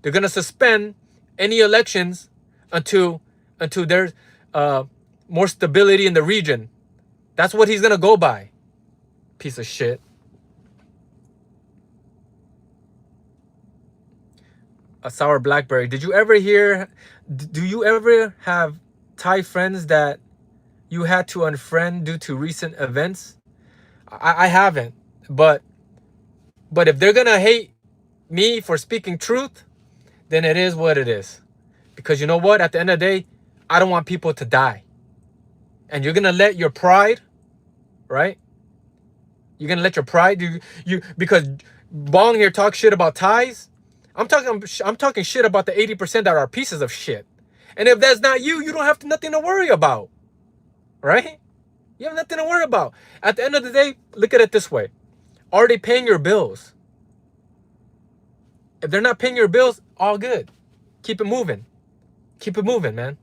Speaker 1: They're going to suspend any elections until there's more stability in the region. That's what he's going to go by. Piece of shit. A sour blackberry. Did you ever hear? Do you ever have Thai friends that you had to unfriend due to recent events? I haven't, but if they're gonna hate me for speaking truth, then it is what it is. Because you know what? At the end of the day, I don't want people to die. And you're gonna let your pride, right? You're gonna let your pride you because Bong here talks shit about Thais. I'm talking shit about the 80% that are pieces of shit. And if that's not you, you don't have nothing to worry about. Right? You have nothing to worry about. At the end of the day, look at it this way. Are they paying your bills? If they're not paying your bills, all good. Keep it moving. Keep it moving, man.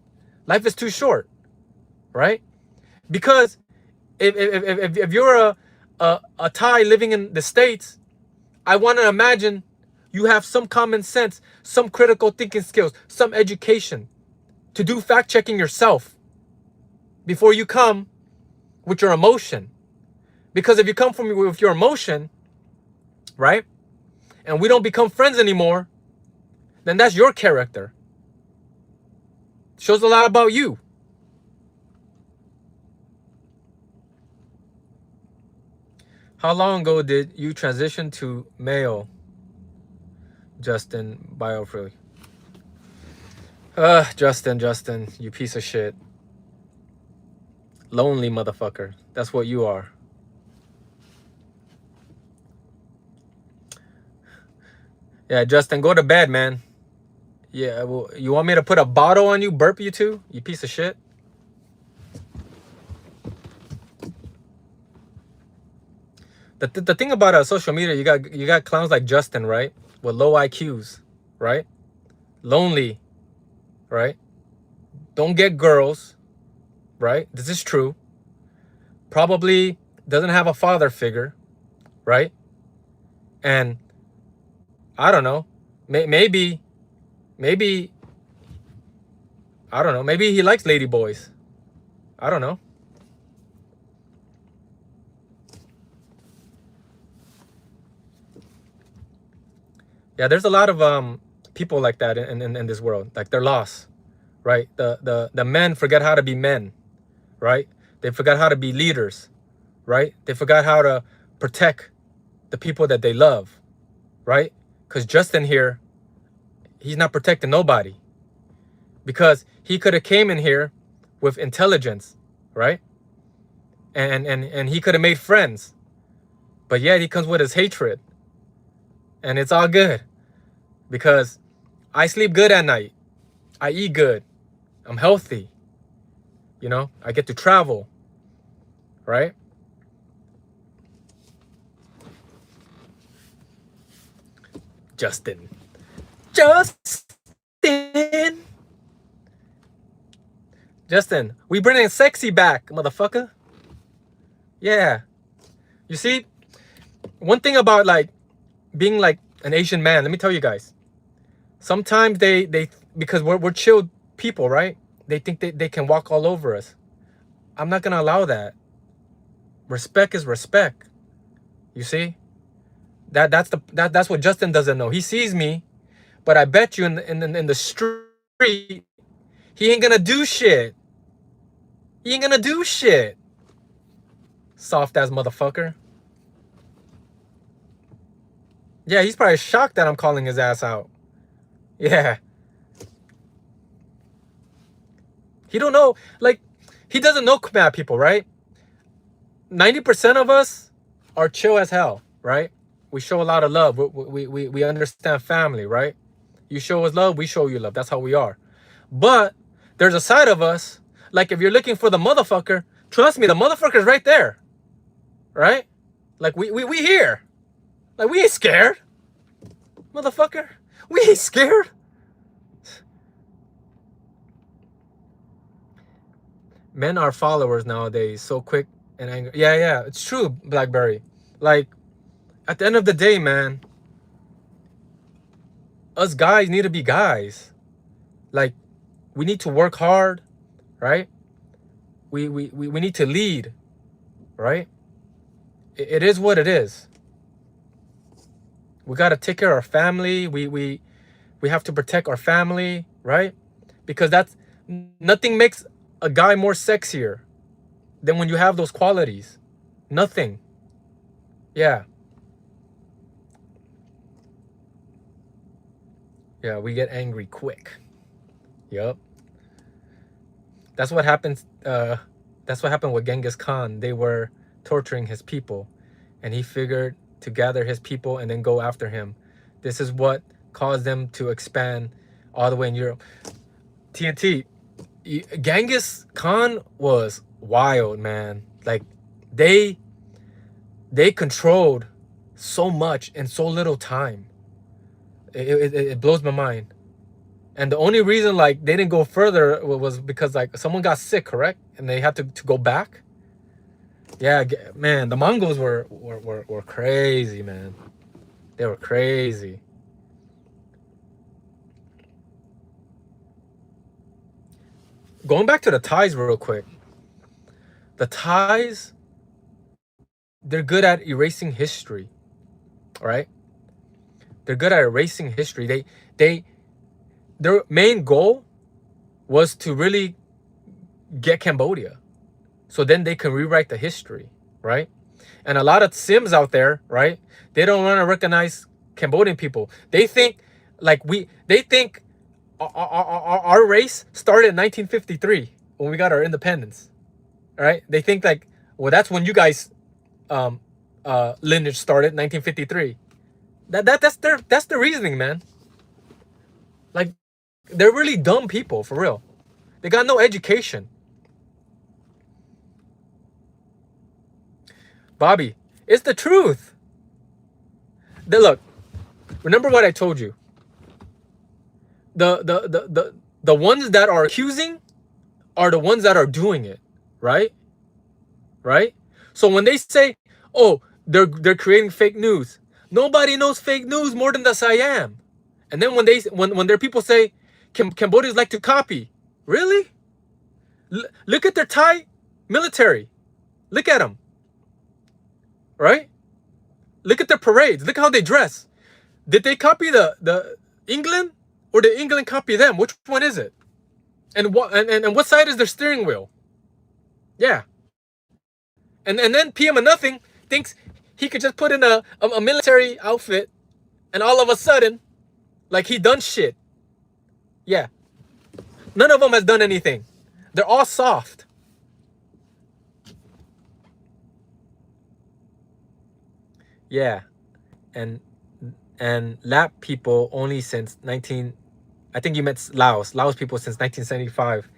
Speaker 1: Life is too short. Right? Because if you're a Thai living in the States, I want to imagine you have some common sense, some critical thinking skills, some education to do fact checking yourself before you come with your emotion. Because if you come from with your emotion, right, and we don't become friends anymore, then that's your character. Shows a lot about you. How long ago did you transition to male? Justin Biofree. Justin, you piece of shit. Lonely motherfucker. That's what you are. Yeah, Justin, go to bed, man. Yeah, well, you want me to put a bottle on you, burp you too? You piece of shit. The thing about social media, you got clowns like Justin, right? With low IQs, right? Lonely, right? Don't get girls, right? This is true. Probably doesn't have a father figure, right? And I don't know, maybe, I don't know, maybe he likes lady boys. I don't know. Yeah, there's a lot of people like that in this world. Like they're lost, right? The men forget how to be men, right? They forgot how to be leaders, right? They forgot how to protect the people that they love, right? Because Justin here, he's not protecting nobody. Because he could have came in here with intelligence, right? And he could have made friends. But yet he comes with his hatred. And it's all good. Because I sleep good at night. I eat good. I'm healthy. You know, I get to travel. Right? Justin. Justin, we bringing sexy back, motherfucker. Yeah. You see, one thing about like being like an Asian man, let me tell you guys. Sometimes they because we're chill people, right? They think they can walk all over us. I'm not gonna allow that. Respect is respect. You see? That's what Justin doesn't know. He sees me, but I bet you in the street, he ain't gonna do shit. He ain't gonna do shit. Soft ass motherfucker. Yeah, he's probably shocked that I'm calling his ass out. Yeah. He don't know, like, he doesn't know Khmer people, right? 90% of us are chill as hell, right? We show a lot of love. We understand family, right? You show us love, we show you love. That's how we are. But there's a side of us, like if you're looking for the motherfucker, trust me, the motherfucker's right there, right? Like we here. Like we ain't scared, motherfucker. We ain't scared. Men are followers nowadays, so quick and angry. Yeah, it's true, Blackberry. Like, at the end of the day, man, us guys need to be guys. Like, we need to work hard, right? We need to lead, right? It is what it is. We got to take care of our family. We have to protect our family, right? Because that's nothing makes a guy more sexier than when you have those qualities. Nothing. Yeah. Yeah, we get angry quick. Yup. That's what happens. That's what happened with Genghis Khan. They were torturing his people, and he figured to gather his people and then go after him. This is what caused them to expand all the way in Europe. TNT, Genghis Khan was wild, man. Like they controlled so much in so little time. It blows my mind. And the only reason like they didn't go further was because like someone got sick, correct? And they had to go back. Yeah, man, the Mongols were crazy, man. They were crazy. going back to the Thais real quick. The Thais, they're good at erasing history, right? They're good at erasing history. Their main goal was to really get Cambodia, so then they can rewrite the history, right? And a lot of Sims out there, right? They don't want to recognize Cambodian people. They think they think our race started in 1953 when we got our independence, right? They think like, well, that's when you guys lineage started, 1953. That's their reasoning, man. Like, they're really dumb people, for real. They got no education. Bobby, it's the truth. Look, remember what I told you. The ones that are accusing are the ones that are doing it, right? Right? So when they say, oh, they're creating fake news, nobody knows fake news more than the Siam. And then when their people say Cambodians like to copy, really? Look at their Thai military. Look at them. Right? Look at their parades. Look how they dress. Did they copy the England, or did England copy them? Which one is it? And what side is their steering wheel? Yeah. And then PM of Nothing thinks he could just put in a military outfit, and all of a sudden, like, he done shit. Yeah. None of them has done anything. They're all soft. Yeah. And Lap people only since I think you meant Laos people since 1975.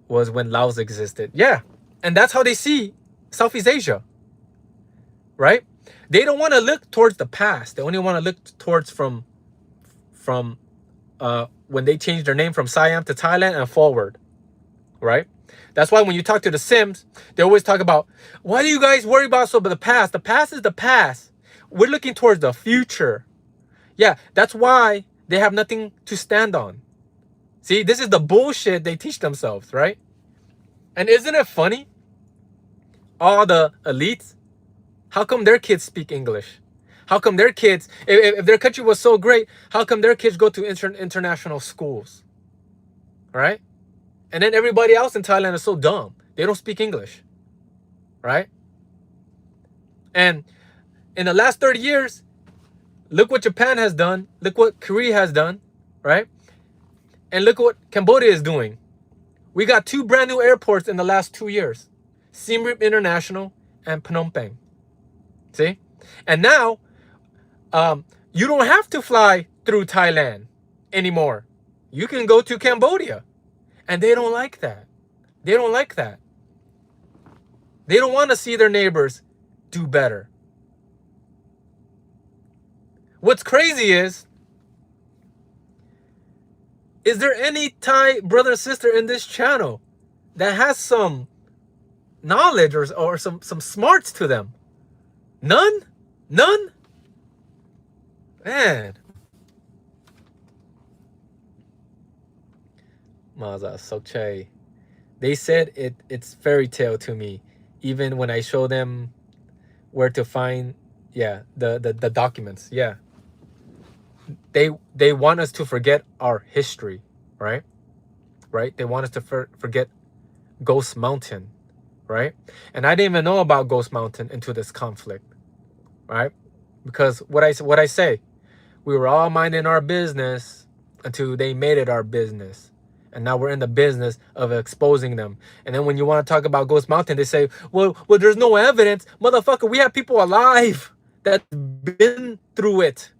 Speaker 1: Was when Laos existed. Yeah. And that's how they see Southeast Asia. Right? They don't want to look towards the past. They only want to look towards from when they changed their name from Siam to Thailand and forward. Right? That's why when you talk to the Sims, they always talk about, why do you guys worry about the past? The past is the past. We're looking towards the future. Yeah, that's why they have nothing to stand on. See, this is the bullshit they teach themselves, right? And isn't it funny? All the elites, how come their kids speak English? How come their kids, if their country was so great, how come their kids go to international schools? Right? And then everybody else in Thailand is so dumb. They don't speak English. Right? And in the last 30 years, look what Japan has done. Look what Korea has done. Right? And look what Cambodia is doing. We got 2 brand new airports in the last 2 years. Siem Reap International and Phnom Penh. See? And now, you don't have to fly through Thailand anymore. You can go to Cambodia. And they don't like that. They don't like that. They don't want to see their neighbors do better. What's crazy is there any Thai brother or sister in this channel that has some knowledge or some smarts to them? None? None? Man. Maza Sokche. They said it's fairy tale to me, even when I show them where to find, yeah, the documents. Yeah. They want us to forget our history, right? Right? They want us to forget Ghost Mountain, right? And I didn't even know about Ghost Mountain into this conflict, right? Because what I say, we were all minding our business until they made it our business. And now we're in the business of exposing them. And then when you want to talk about Ghost Mountain, they say, well, there's no evidence. Motherfucker, we have people alive that's been through it.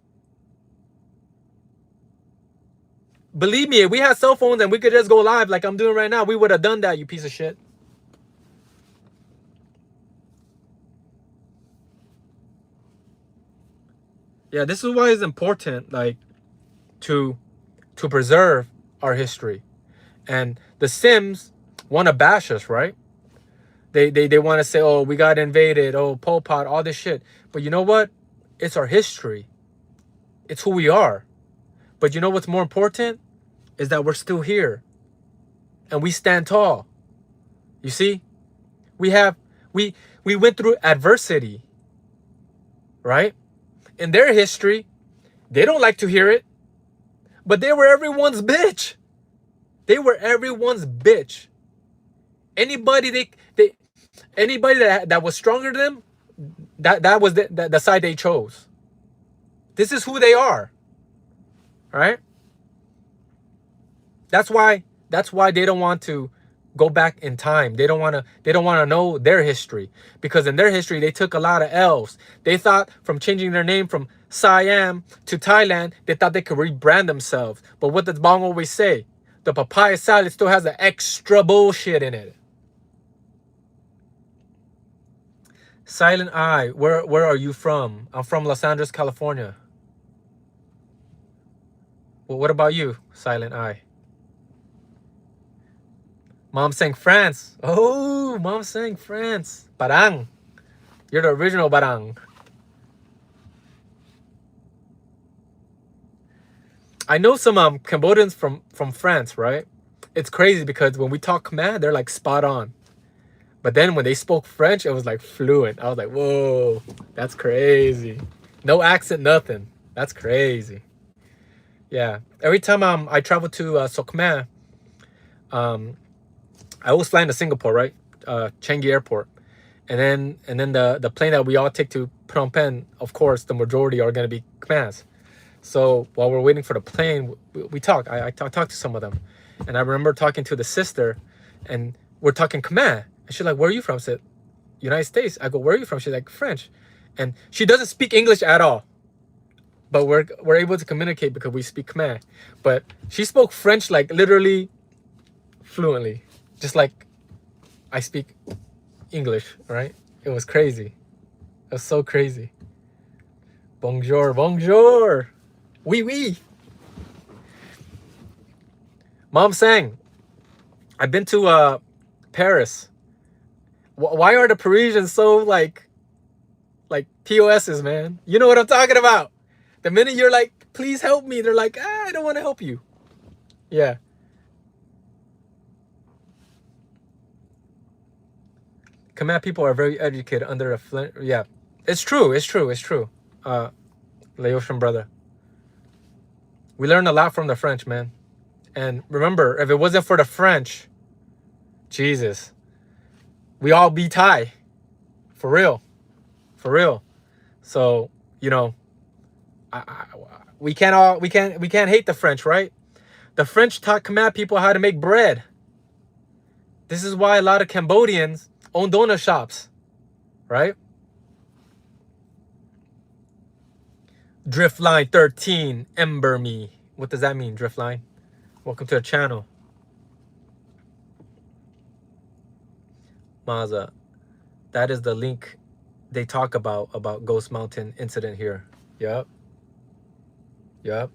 Speaker 1: Believe me, if we had cell phones and we could just go live like I'm doing right now, we would have done that, you piece of shit. Yeah, this is why it's important, like, to preserve our history. And the Sims want to bash us, right? They want to say, oh, we got invaded, oh, Pol Pot, all this shit. But you know what? It's our history. It's who we are. But you know what's more important? Is that we're still here. and we stand tall. You see, we went through adversity, right? In their history, they don't like to hear it, but they were everyone's bitch. They were everyone's bitch. Anybody anybody that was stronger than them, that was the side they chose. This is who they are, right? That's why they don't want to go back in time. They don't want to know their history, because in their history they took a lot of L's. They thought from changing their name from Siam to Thailand, they thought they could rebrand themselves. But what does Bong always say? The papaya salad still has the extra bullshit in it. Silent Eye, where are you from? I'm from Los Angeles, California. Well, what about you, Silent Eye? Mom saying France. Oh, Mom saying France. Barang. You're the original Barang. I know some Cambodians from France, right? It's crazy because when we talk Khmer, they're like spot on. But then when they spoke French, it was like fluent. I was like, whoa, that's crazy. No accent, nothing. That's crazy. Yeah. Every time I travel to Khmer, I always fly into Singapore, right? Changi Airport. And then the plane that we all take to Phnom Penh, of course, the majority are going to be Khmers. So while we're waiting for the plane, we talk. I talk to some of them. And I remember talking to the sister, and we're talking Khmer. And she's like, where are you from? I said, United States. I go, where are you from? She's like, French. And she doesn't speak English at all. But we're able to communicate because we speak Khmer. But she spoke French like literally fluently. Just like I speak English, right? It was crazy. It was so crazy. Bonjour, bonjour. Oui, oui. Mom sang. I've been to Paris. Why are the Parisians so like POSs, man? You know what I'm talking about. The minute you're like, please help me, they're like, I don't want to help you. Yeah. Khmer people are very educated under a Flint. Yeah, it's true. It's true. It's true. Laotian brother. We learned a lot from the French, man. And remember, if it wasn't for the French, Jesus, we all be Thai. For real. For real. So, you know, we can't hate the French, right? The French taught Khmer people how to make bread. This is why a lot of Cambodians own donut shops, right? Driftline 13, Ember Me. What does that mean, Driftline? Welcome to the channel. Maza, that is the link they talk about Ghost Mountain incident here. Yep. Yep.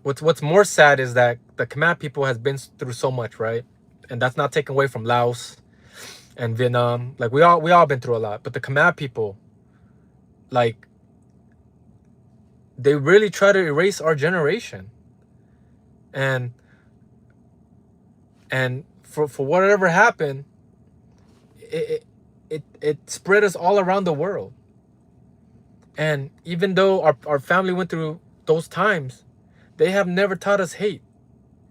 Speaker 1: What's more sad is that the Khmer people has been through so much, right? And that's not taken away from Laos and Vietnam. Like we all been through a lot. But the Khmer people, like, they really try to erase our generation. And for whatever happened, it spread us all around the world. And even though our family went through those times, they have never taught us hate.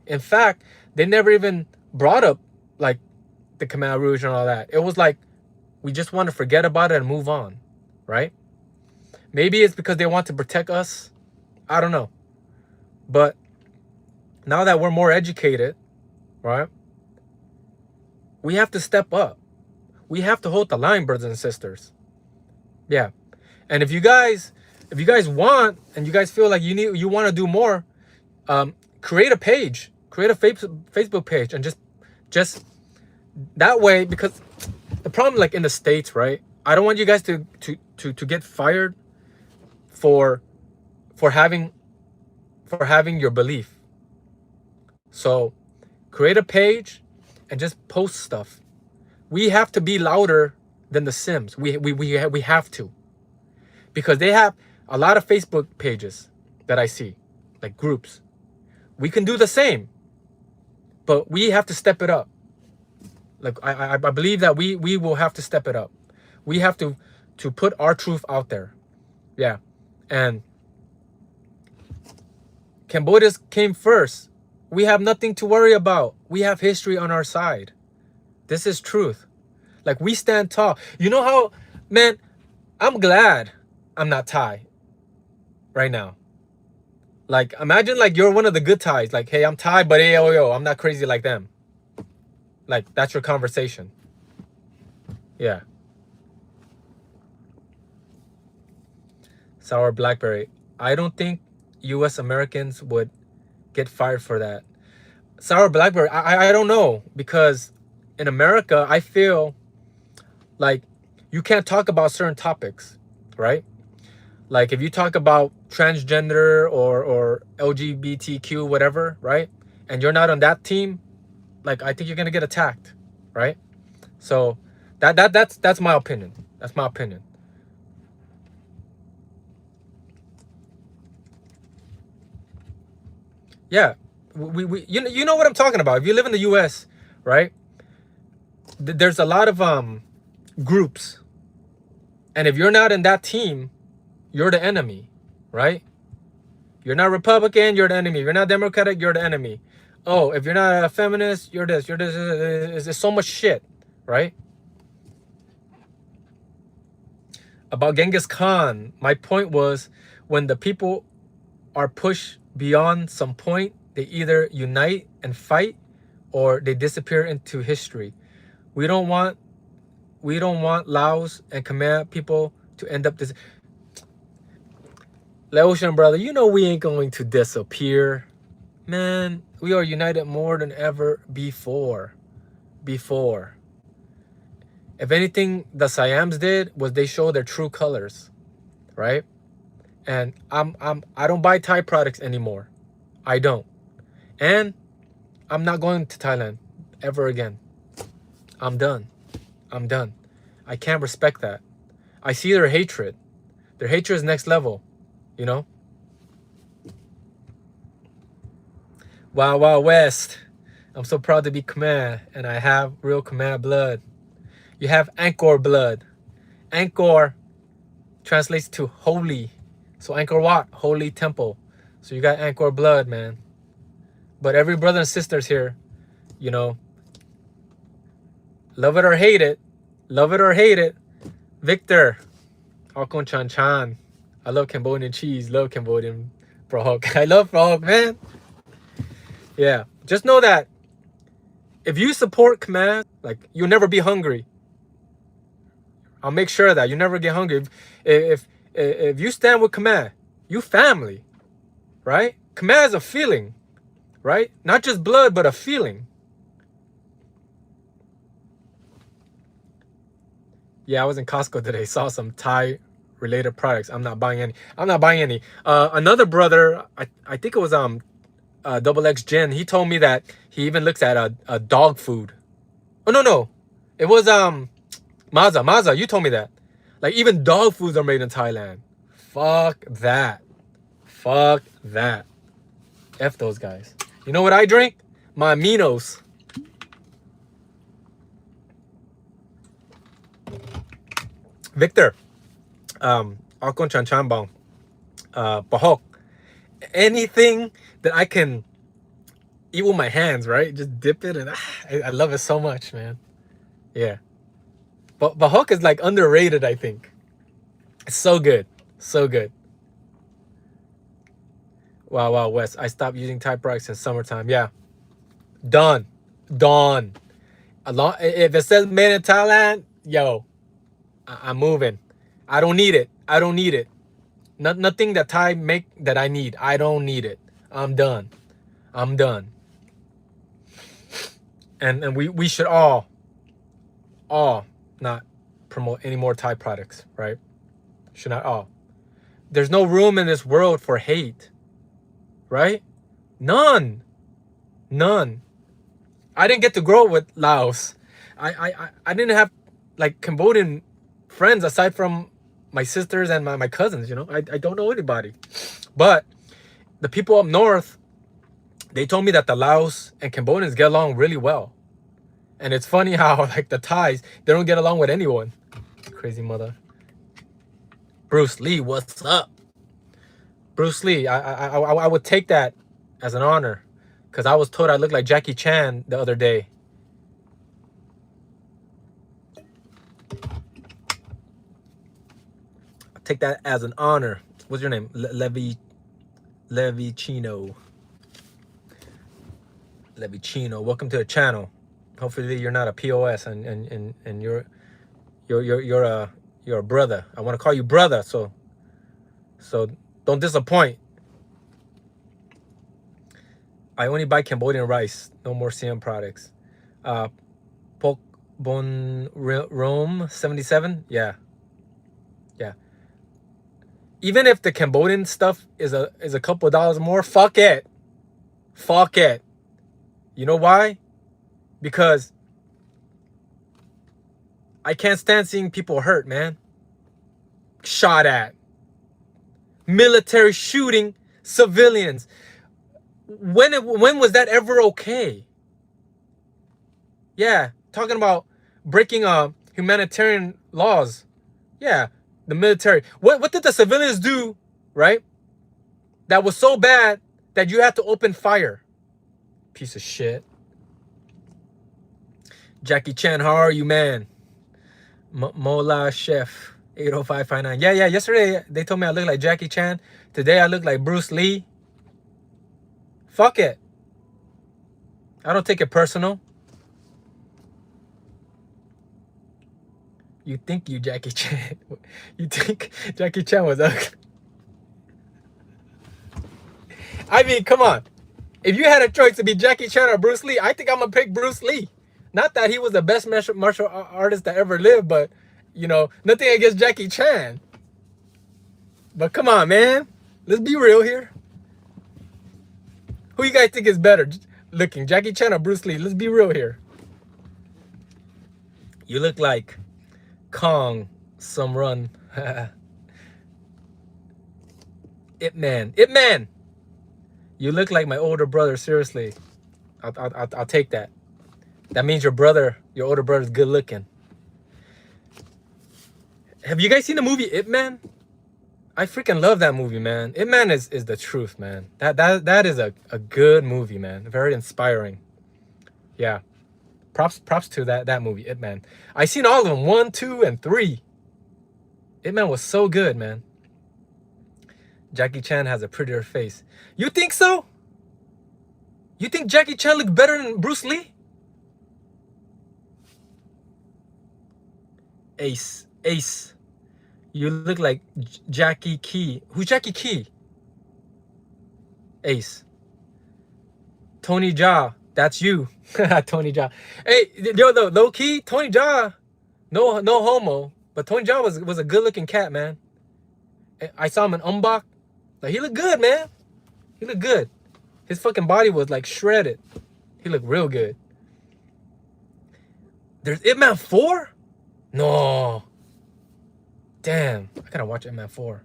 Speaker 1: In fact, they never even brought up like the Khmer Rouge and all that. It was like, we just want to forget about it and move on, right? Maybe it's because they want to protect us. I don't know. But now that we're more educated, right? We have to step up. We have to hold the line, brothers and sisters. Yeah. And if you guys want, and you guys feel like you want to do more, create a page, create a Facebook page, and just that way, because the problem, like in the States, right? I don't want you guys to get fired for having your belief. So create a page and just post stuff. We have to be louder than the Sims. We have to, because they have a lot of Facebook pages that I see, like groups. We can do the same, but we have to step it up. Like I believe that we will have to step it up. We have to put our truth out there. Yeah. And Cambodia came first. We have nothing to worry about. We have history on our side. This is truth. Like, we stand tall. You know how, man, I'm glad I'm not Thai right now. Like, imagine like you're one of the good Thais. Like, hey, I'm Thai, but hey, yo, I'm not crazy like them. Like, that's your conversation. Yeah. Sour blackberry. I don't think US Americans would get fired for that. Sour blackberry, I don't know, because in America, I feel like you can't talk about certain topics, right? Like if you talk about transgender or LGBTQ, whatever, right? And you're not on that team, like I think you're gonna get attacked, right? So that's my opinion. That's my opinion. Yeah, you know what I'm talking about. If you live in the U.S., right? There's a lot of groups, and if you're not in that team, you're the enemy, right? You're not Republican, you're the enemy. You're not Democratic, you're the enemy. Oh, if you're not a feminist, you're this. You're this. There's so much shit, right? About Genghis Khan, my point was, when the people are pushed beyond some point, they either unite and fight or they disappear into history. We don't want Laos and Khmer people to end up this. Laotian brother, you know we ain't going to disappear. Man, we are united more than ever before. If anything the Siams did was they show their true colors, right? And I don't buy Thai products anymore. I don't. And I'm not going to Thailand ever again. I'm done. I can't respect that. I see their hatred. Their hatred is next level, you know? Wow, wow, West. I'm so proud to be Khmer, and I have real Khmer blood. You have Angkor blood. Angkor translates to holy. So Angkor Wat, holy temple. So you got Angkor blood, man. But every brother and sisters here, you know, love it or hate it. Victor, Akon Chan Chan. I love Cambodian cheese. Love Cambodian frog. I love frog, man. Yeah, just know that if you support Khmer, like, you'll never be hungry. I'll make sure that you never get hungry. If you stand with Khmer, you family, right? Khmer is a feeling, right? Not just blood, but a feeling. Yeah, I was in Costco today. Saw some Thai related products. I'm not buying any. Another brother, I think it was Double X Gin. He told me that he even looks at a dog food. Oh no, it was Maza. You told me that. Like, even dog foods are made in Thailand. Fuck that. F those guys. You know what I drink? My aminos. Victor, Akon Chan Chan Bong, Pahok. Anything that I can eat with my hands, right? Just dip it, and I love it so much, man. Yeah. But Pahok is like underrated, I think. It's so good. Wow, Wes. I stopped using Thai products in summertime. Yeah. Done. If it says made in Thailand, yo, I'm moving. I don't need it. Nothing that Thai make that I need. I don't need it. I'm done. And we should all not promote any more Thai products, right? Should not all. There's no room in this world for hate, right? None. I didn't get to grow with Laos. I didn't have like Cambodian friends aside from my sisters and my cousins, you know. I don't know anybody. But the people up north, They told me that the Laos and Cambodians get along really well. And it's funny how like the Thais, they don't get along with anyone. Crazy mother. Bruce Lee, what's up? Bruce Lee, I would take that as an honor. Because I was told I looked like Jackie Chan the other day. I'll take that as an honor. What's your name? Levicino. Welcome to the channel. Hopefully you're not a POS and you're a brother. I want to call you brother, so don't disappoint. I only buy Cambodian rice, no more CM products. Pok Bon Rome 77, yeah. Even if the Cambodian stuff is a couple of dollars more, fuck it. You know why? Because I can't stand seeing people hurt, man. Shot at. Military shooting civilians. When was that ever okay? Yeah, talking about breaking humanitarian laws. Yeah, the military. What did the civilians do, right? That was so bad that you had to open fire. Piece of shit. Jackie Chan, how are you, man? Mola Chef 80559. Yeah. Yesterday they told me I look like Jackie Chan. Today I look like Bruce Lee. Fuck it. I don't take it personal. You think you Jackie Chan? You think Jackie Chan was ugly? I mean, come on. If you had a choice to be Jackie Chan or Bruce Lee, I think I'm gonna pick Bruce Lee. Not that he was the best martial artist that ever lived, but you know, nothing against Jackie Chan. But come on, man. Let's be real here. Who you guys think is better looking, Jackie Chan or Bruce Lee? Let's be real here. You look like Kong, some run. Ip Man. You look like my older brother. Seriously, I'll take that. That means your older brother is good looking. Have you guys seen the movie Ip Man? I freaking love that movie, man. Ip Man is the truth, man. That is a good movie, man. Very inspiring. Yeah. Props to that movie, Ip Man. I seen all of them, 1, 2, and 3. Ip Man was so good, man. Jackie Chan has a prettier face. You think so? You think Jackie Chan looked better than Bruce Lee? Ace. You look like Jackie Key. Who's Jackie Key? Ace. Tony Jaa. That's you. Tony Jaa. Hey, yo, low key, Tony Jaa. No homo. But Tony Jaa was a good looking cat, man. I saw him in Umbach. Like, he looked good, man. He looked good. His fucking body was like shredded. He looked real good. There's Ip Man 4? No. Damn. I gotta watch Ip Man 4.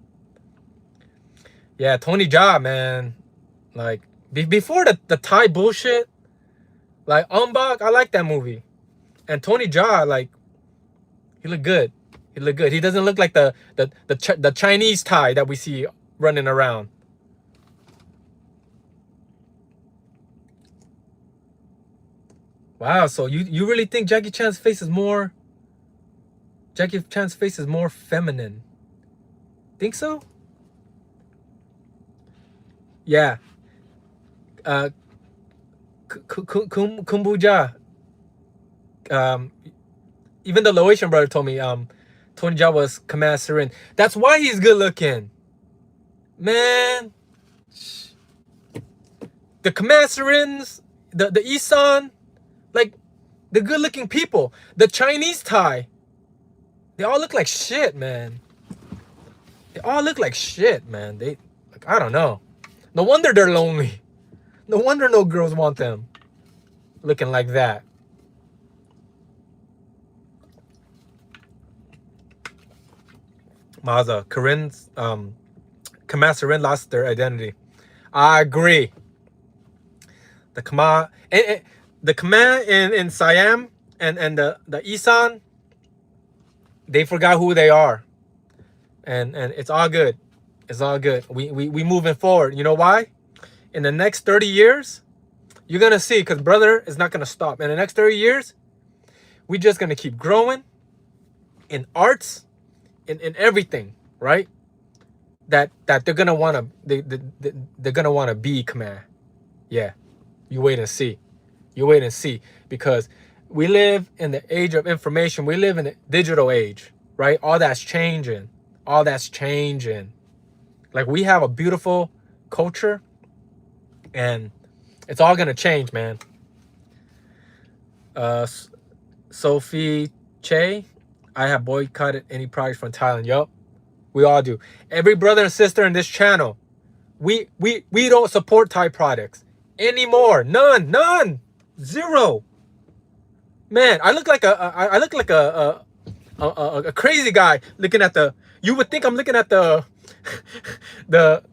Speaker 1: Yeah, Tony Jaa, man. Like, before the Thai bullshit, like Umbach, I like that movie. And Tony Jaa, like, he looked good. He doesn't look like the Chinese Thai that we see running around. Wow, so you really think Jackie Chan's face is more feminine? Think so? Yeah. Kumbuja. Even the Laotian brother told me Tony Jaa was Kamasirin. That's why he's good looking. Man. The Kamasirins, the Isan, like the good looking people. The Chinese Thai, they all look like shit, man. They like, I don't know. No wonder they're lonely. No wonder no girls want them looking like that. Maza, Corinne's Kamasirin lost their identity. I agree. The Khmer, the Khmer in Siam and the Isan, they forgot who they are, and it's all good. It's all good. We moving forward. You know why? In the next 30 years, you're gonna see, because brother is not gonna stop. In the next 30 years, we just gonna keep growing in arts, in everything, right? That they're gonna wanna they're gonna wanna be Khmer. Yeah, you wait and see. You wait and see, because we live in the age of information. We live in the digital age, right? All that's changing. All that's changing. Like, we have a beautiful culture, and it's all gonna change, man. Sophie Che, I have boycotted any products from Thailand. Yup, we all do. Every brother and sister in this channel, we don't support Thai products anymore. None, zero. Man, I look like a crazy guy looking at the. You would think I'm looking at the the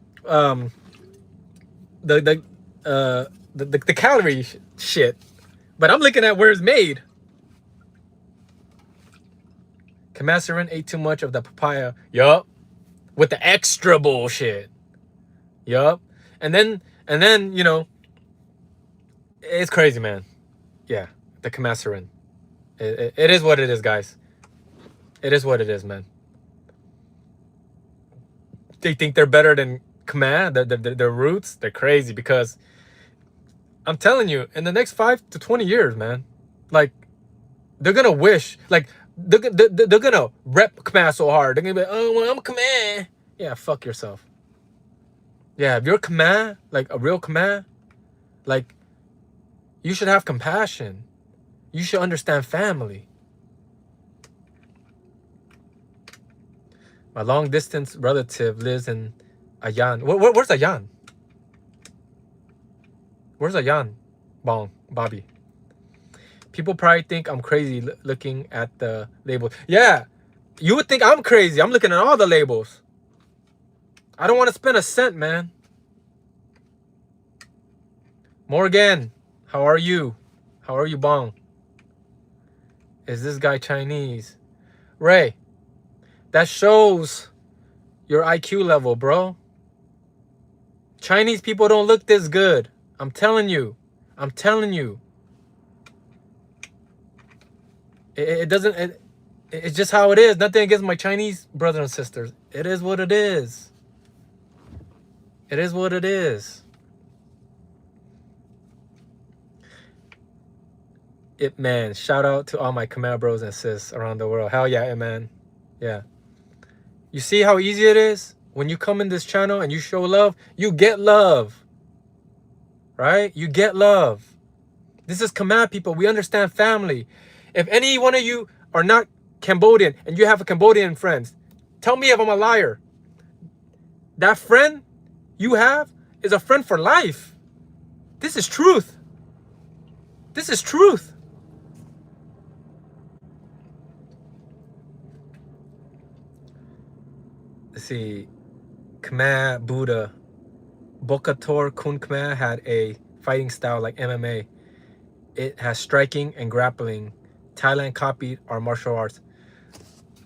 Speaker 1: calorie shit, but I'm looking at where it's made. Kamasarin ate too much of the papaya. Yup. With the extra bullshit. Yup. And then, you know, it's crazy, man. Yeah, the Kamasarin. It is what it is, guys. It is what it is, man. They think they're better than Khmer, their roots. They're crazy, because I'm telling you, in the next 5 to 20 years, man, like, they're gonna wish, like, they're gonna rep Khmer so hard. They're gonna be like, oh, well, I'm Khmer. Yeah, fuck yourself. Yeah, if you're Khmer, like a real Khmer, like, you should have compassion. You should understand family. My long distance relative lives in Ayan. Where's Ayan? Where's Ayan? Bobby. People probably think I'm crazy looking at the labels. Yeah, you would think I'm crazy. I'm looking at all the labels. I don't want to spend a cent, man. Morgan, how are you? How are you, Bong? Is this guy Chinese? Ray, that shows your IQ level, bro. Chinese people don't look this good. I'm telling you. I'm telling you. It doesn't... It's just how it is. Nothing against my Chinese brothers and sisters. It is what it is. It is what it is. It man, shout out to all my Khmer bros and sis around the world. Hell yeah, it man. Yeah. You see how easy it is? When you come in this channel and you show love, you get love. Right? You get love. This is Khmer people. We understand family. If any one of you are not Cambodian and you have a Cambodian friend, tell me if I'm a liar. That friend you have is a friend for life. This is truth. This is truth. Let's see. Khmer Buddha. Bokator Kun Khmer had a fighting style like MMA. It has striking and grappling. Thailand copied our martial arts.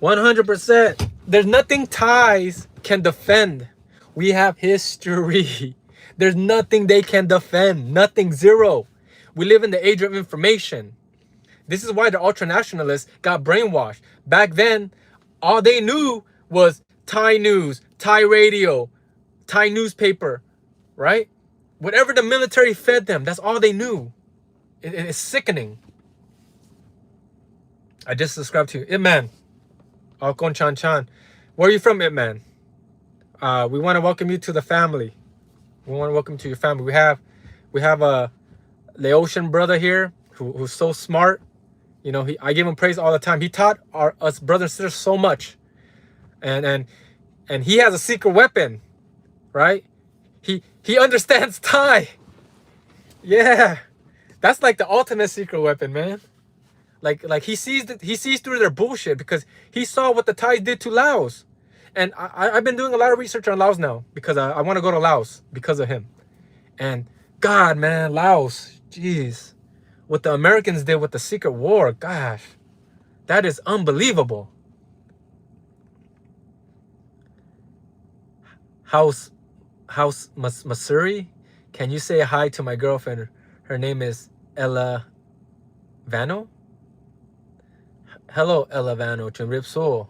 Speaker 1: 100%. There's nothing Thais can defend. We have history. There's nothing they can defend. Nothing. Zero. We live in the age of information. This is why the ultra-nationalists got brainwashed. Back then, all they knew was Thai news, Thai radio, Thai newspaper, right? Whatever the military fed them, that's all they knew. It's sickening. I just subscribed to you. Itman. Alkon Chan Chan. Where are you from, Itman? We want to welcome you to the family. We want to welcome you to your family. We have a Laotian brother here who's so smart. You know, I give him praise all the time. He taught us brothers and sisters so much. And he has a secret weapon, right? He understands Thai. Yeah. That's like the ultimate secret weapon, man. Like he sees through their bullshit, because he saw what the Thais did to Laos. And I've been doing a lot of research on Laos now, because I want to go to Laos because of him. And God, man, Laos. Jeez. What the Americans did with the secret war. Gosh. That is unbelievable. House Missouri. Can you say hi to my girlfriend? Her name is Ella Vano. Hello, Ella Vano. Chumripso.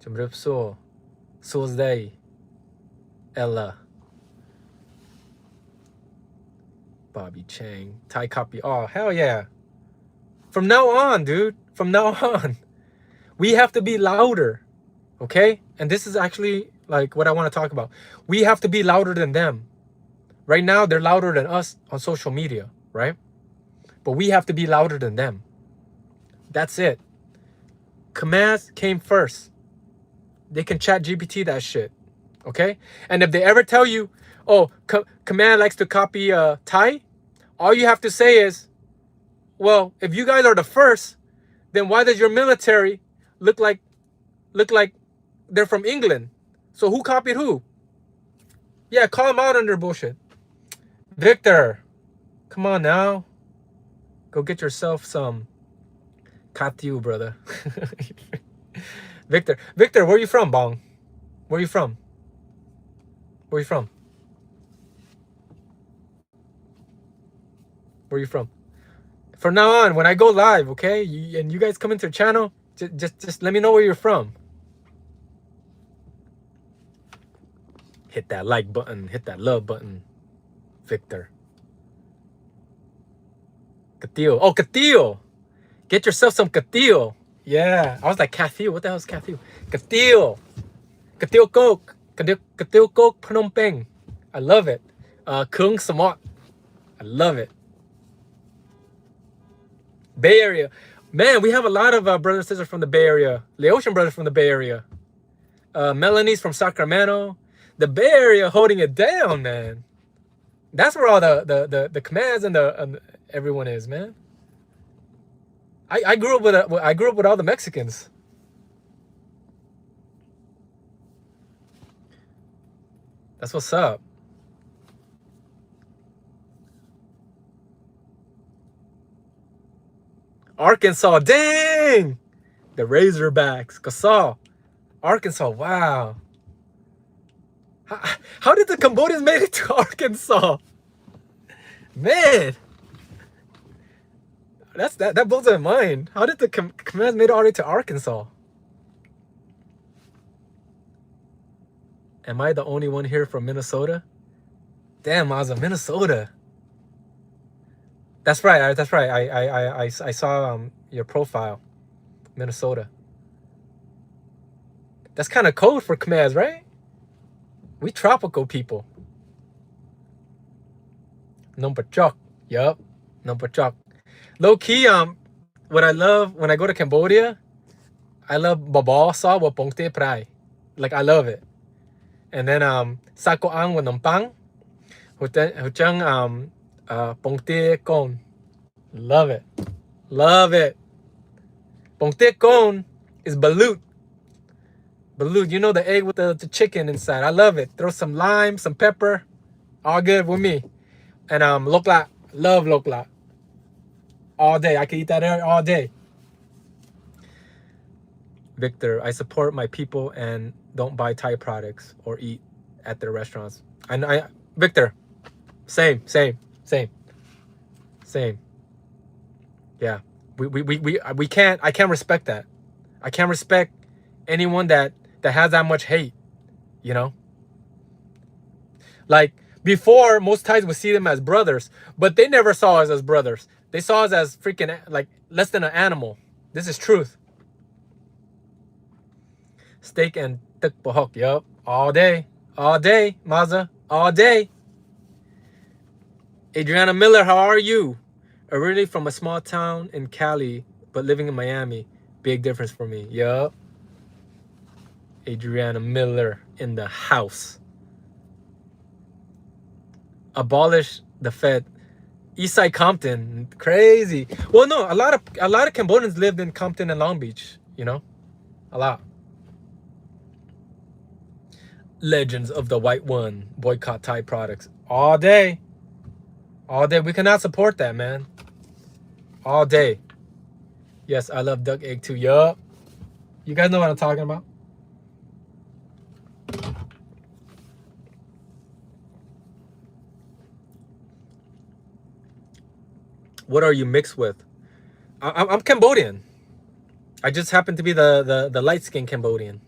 Speaker 1: Chumripso. Sozdai. Ella. Bobby Chang. Thai copy. Oh, hell yeah. From now on, dude. From now on. We have to be louder. Okay? And this is actually like what I want to talk about. We have to be louder than them. Right now, they're louder than us on social media, right? But we have to be louder than them. That's it. Commands came first. They can chat GPT that shit. Okay? And if they ever tell you, oh, Command likes to copy Thai, all you have to say is, well, if you guys are the first, then why does your military look like they're from England? So who copied who? Yeah, call them out on their bullshit. Victor, come on now. Go get yourself some Katyu, brother. Victor, where are you from, Bong? Where are you from? Where are you from? Where are you from? From now on, when I go live, okay, and you guys come into the channel, just let me know where you're from. Hit that like button, hit that love button. Victor. Catillo. Oh, Catillo. Get yourself some Catillo. Yeah. I was like, Catillo. What the hell is Catillo? Catillo. Catillo Coke. Catillo Coke Phnom Penh. I love it. Kung Samot. I love it. Bay Area. Man, we have a lot of brothers and sisters from the Bay Area. Laotian brothers from the Bay Area. Melanie's from Sacramento. The Bay Area holding it down, man. That's where all the commands and everyone is, man. I grew up with all the Mexicans. That's what's up. Arkansas, dang! The Razorbacks, Kassaw, Arkansas, wow. How did the Cambodians make it to Arkansas? Man, that blows my mind. How did the commands made it all the way to Arkansas? Am I the only one here from Minnesota? Damn, Mazza, Minnesota. That's right. That's right. I saw your profile, Minnesota. That's kind of cold for Khmers, right? We tropical people. Numpachok. Yup. Numpachok. Low key, what I love when I go to Cambodia, I love babao sa wa pongte prai. Like I love it. And then sako ang wa nampang. Huchang pongte con. Love it. Love it. Pongte con is balut. Balut, you know the egg with the chicken inside. I love it. Throw some lime, some pepper. All good with me. And lokla. Love lokla. All day. I can eat that all day. Victor, I support my people and don't buy Thai products or eat at their restaurants. Victor, same. Yeah, we can't. I can't respect that. I can't respect anyone that has that much hate. You know, like before, most Thais would see them as brothers, but they never saw us as brothers. They saw us as freaking like less than an animal. This is truth. Steak and tuk bahok, yup, all day, Mazza, all day. Adriana Miller, how are you? Originally from a small town in Cali, but living in Miami. Big difference for me. Yup. Adriana Miller in the house. Abolish the Fed. Eastside Compton, crazy. Well, no, a lot of Cambodians lived in Compton and Long Beach. You know, a lot. Legends of the White One. Boycott Thai products all day. All day. We cannot support that, man. All day. Yes, I love duck egg too. Yup. You guys know what I'm talking about? What are you mixed with? I'm Cambodian. I just happen to be the light skinned Cambodian.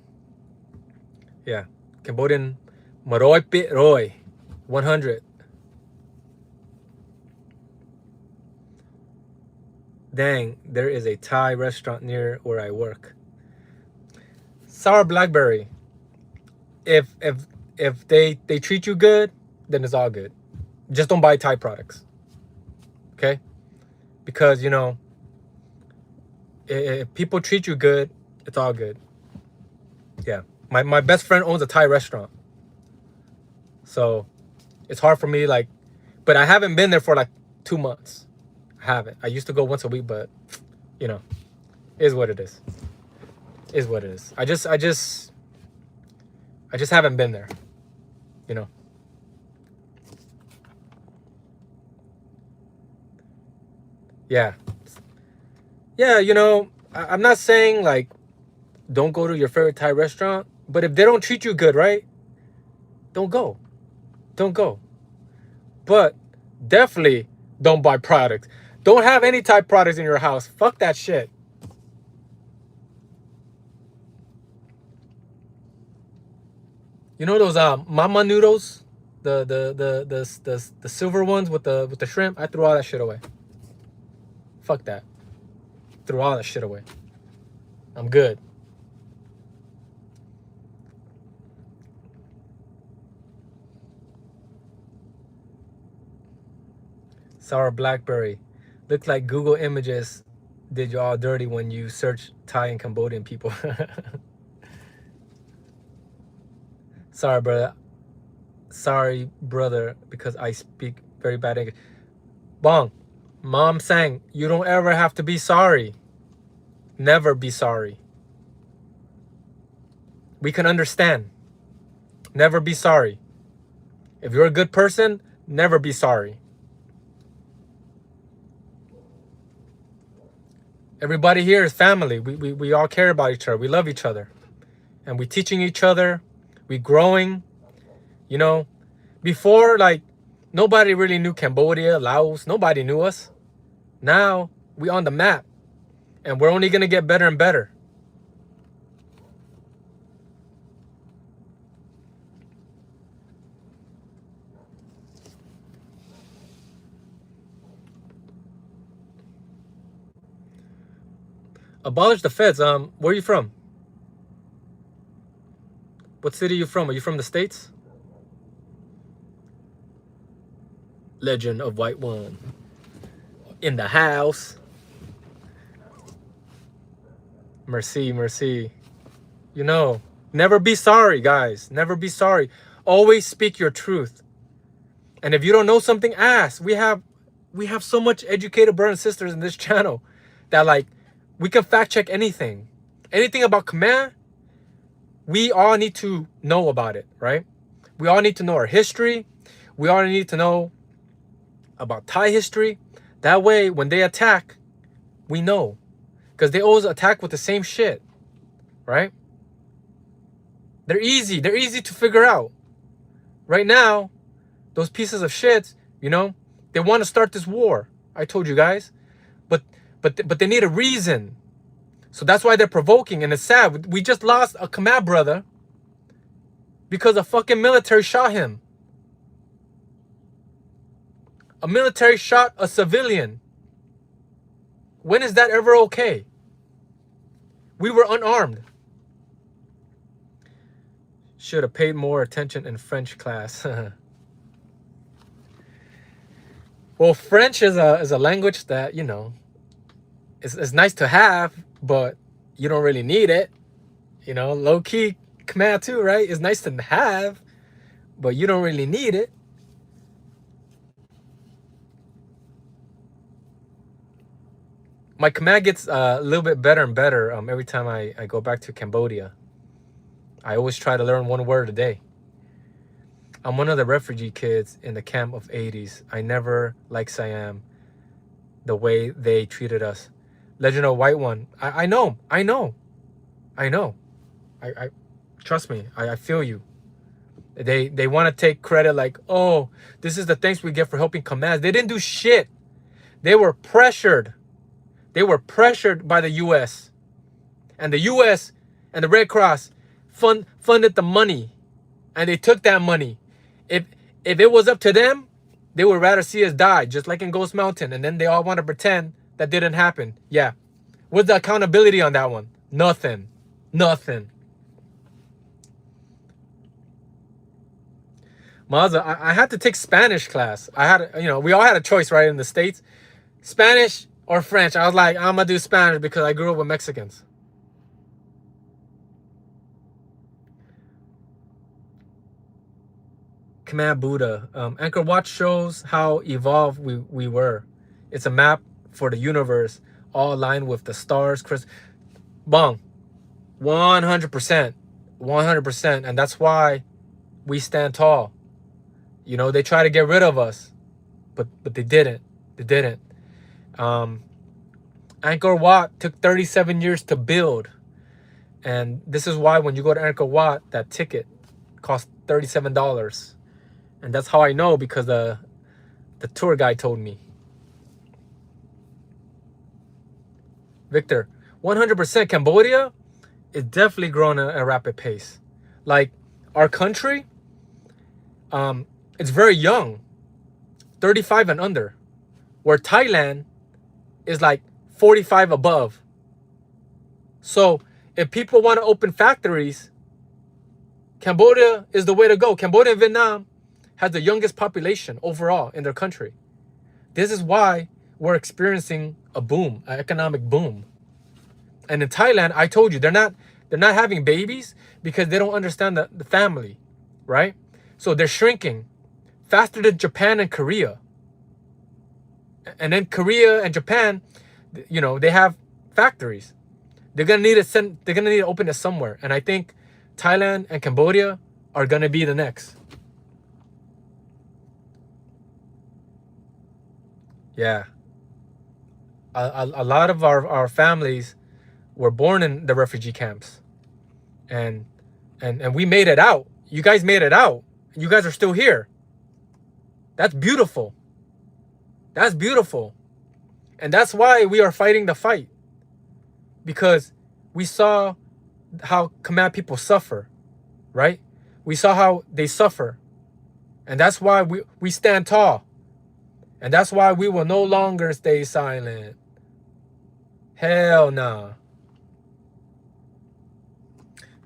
Speaker 1: Yeah. Cambodian Maroi Pit Roy 100. Dang, there is a Thai restaurant near where I work. Sour blackberry. If they treat you good, then it's all good. Just don't buy Thai products. Okay? Because, you know, if people treat you good, it's all good. Yeah. My best friend owns a Thai restaurant. So it's hard for me, like, but I haven't been there for like 2 months. I haven't. I used to go once a week, but you know, is what it is. Is what it is. I just haven't been there. You know. Yeah. Yeah, you know, I'm not saying like don't go to your favorite Thai restaurant, but if they don't treat you good, right? Don't go. Don't go. But definitely don't buy products. Don't have any Thai products in your house. Fuck that shit. You know those mama noodles? The silver ones with the shrimp? I threw all that shit away. Fuck that. Threw all that shit away. I'm good. Sour blackberry. Looked like Google Images did you all dirty when you search Thai and Cambodian people. Sorry, brother. Sorry, brother, because I speak very bad English. Bong, mom sang, you don't ever have to be sorry. Never be sorry. We can understand. Never be sorry. If you're a good person, never be sorry. Everybody here is family. We all care about each other. We love each other. And we teaching each other. We growing. You know, before, like, nobody really knew Cambodia, Laos. Nobody knew us. Now, we on the map. And we're only going to get better and better. Abolish the feds. Where are you from? What city are you from? Are you from the States? Legend of White One. In the house. Merci, merci. You know, never be sorry, guys. Never be sorry. Always speak your truth. And if you don't know something, ask. We have so much educated brothers and sisters in this channel that, like, we can fact check anything. Anything about Khmer, we all need to know about it, right? We all need to know our history. We all need to know about Thai history. That way, when they attack, we know. Because they always attack with the same shit, right? They're easy. They're easy to figure out. Right now, those pieces of shit, you know, they want to start this war. I told you guys. But they need a reason. So that's why they're provoking. And it's sad. We just lost a Khmer brother because a fucking military shot him. A military shot a civilian. When is that ever okay? We were unarmed. Should have paid more attention in French class. Well, French is a language that, you know, it's nice to have, but you don't really need it. You know, low-key Khmer too, right? It's nice to have, but you don't really need it. My Khmer gets a little bit better and better every time I go back to Cambodia. I always try to learn one word a day. I'm one of the refugee kids in the camp of 80s. I never liked Siam, the way they treated us. Legend of White One. I know. I know. I know. I trust me. I feel you. They want to take credit like, oh, this is the thanks we get for helping commands. They didn't do shit. They were pressured. They were pressured by the U.S. And the U.S. and the Red Cross funded the money. And they took that money. If it was up to them, they would rather see us die, just like in Ghost Mountain. And then they all want to pretend that didn't happen. Yeah. What's the accountability on that one? Nothing. Nothing. Maza, I had to take Spanish class. I had, we all had a choice, right, in the States. Spanish or French. I was like, I'm going to do Spanish because I grew up with Mexicans. Command Buddha. Angkor Wat shows how evolved we were. It's a map for the universe, all aligned with the stars. Bong. 100%. 100%. And that's why we stand tall. They try to get rid of us, but they didn't. They didn't. Angkor Wat took 37 years to build. And this is why when you go to Angkor Wat, that ticket costs $37. And that's how I know, because the tour guide told me. Victor, 100% Cambodia is definitely growing at a rapid pace. Like our country, it's very young, 35 and under, where Thailand is like 45 above. So if people want to open factories, Cambodia is the way to go. Cambodia and Vietnam has the youngest population overall in their country. This is why we're experiencing a boom, an economic boom. And in Thailand, I told you, they're not having babies because they don't understand the family, right? So they're shrinking faster than Japan and Korea. And then Korea and Japan, they have factories. They're gonna need to open it somewhere. And I think Thailand and Cambodia are gonna be the next. Yeah. A lot of our families were born in the refugee camps. And we made it out. You guys made it out. You guys are still here. That's beautiful. That's beautiful. And that's why we are fighting the fight. Because we saw how Khmer people suffer, right? We saw how they suffer. And that's why we stand tall. And that's why we will no longer stay silent. Hell nah.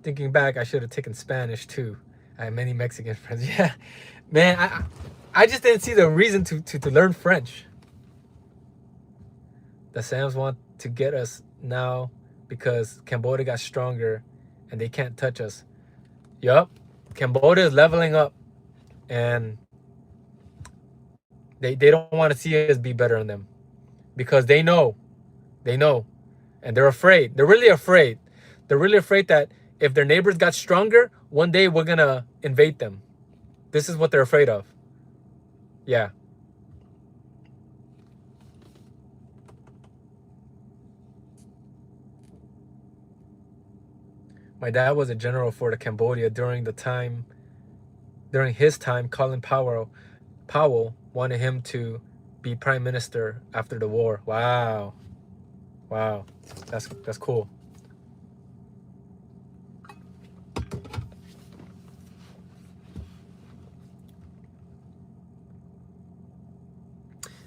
Speaker 1: Thinking back, I should have taken Spanish too. I have many Mexican friends. Yeah, man, I just didn't see the reason to learn French. The Sams want to get us now because Cambodia got stronger and they can't touch us. Yup, Cambodia is leveling up, and they don't want to see us be better than them because they know, and they're afraid. They're really afraid. They're really afraid that if their neighbors got stronger, one day we're gonna invade them. This is what they're afraid of. Yeah. My dad was a general for the Cambodia during his time. Colin Powell wanted him to be prime minister after the war. Wow. That's cool.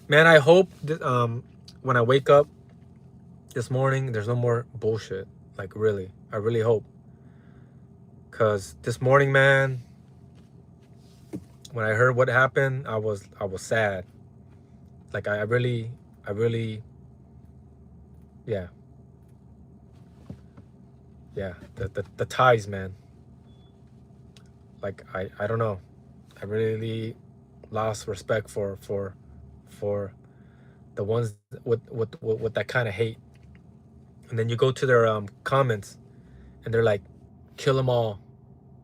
Speaker 1: Man, I hope that when I wake up this morning, there's no more bullshit. Like, really, I really hope. Cause this morning, man, when I heard what happened, I was sad. Like I really, yeah. The ties, man. Like I don't know. I really lost respect for the ones with that kind of hate. And then you go to their comments, and they're like, "Kill them all."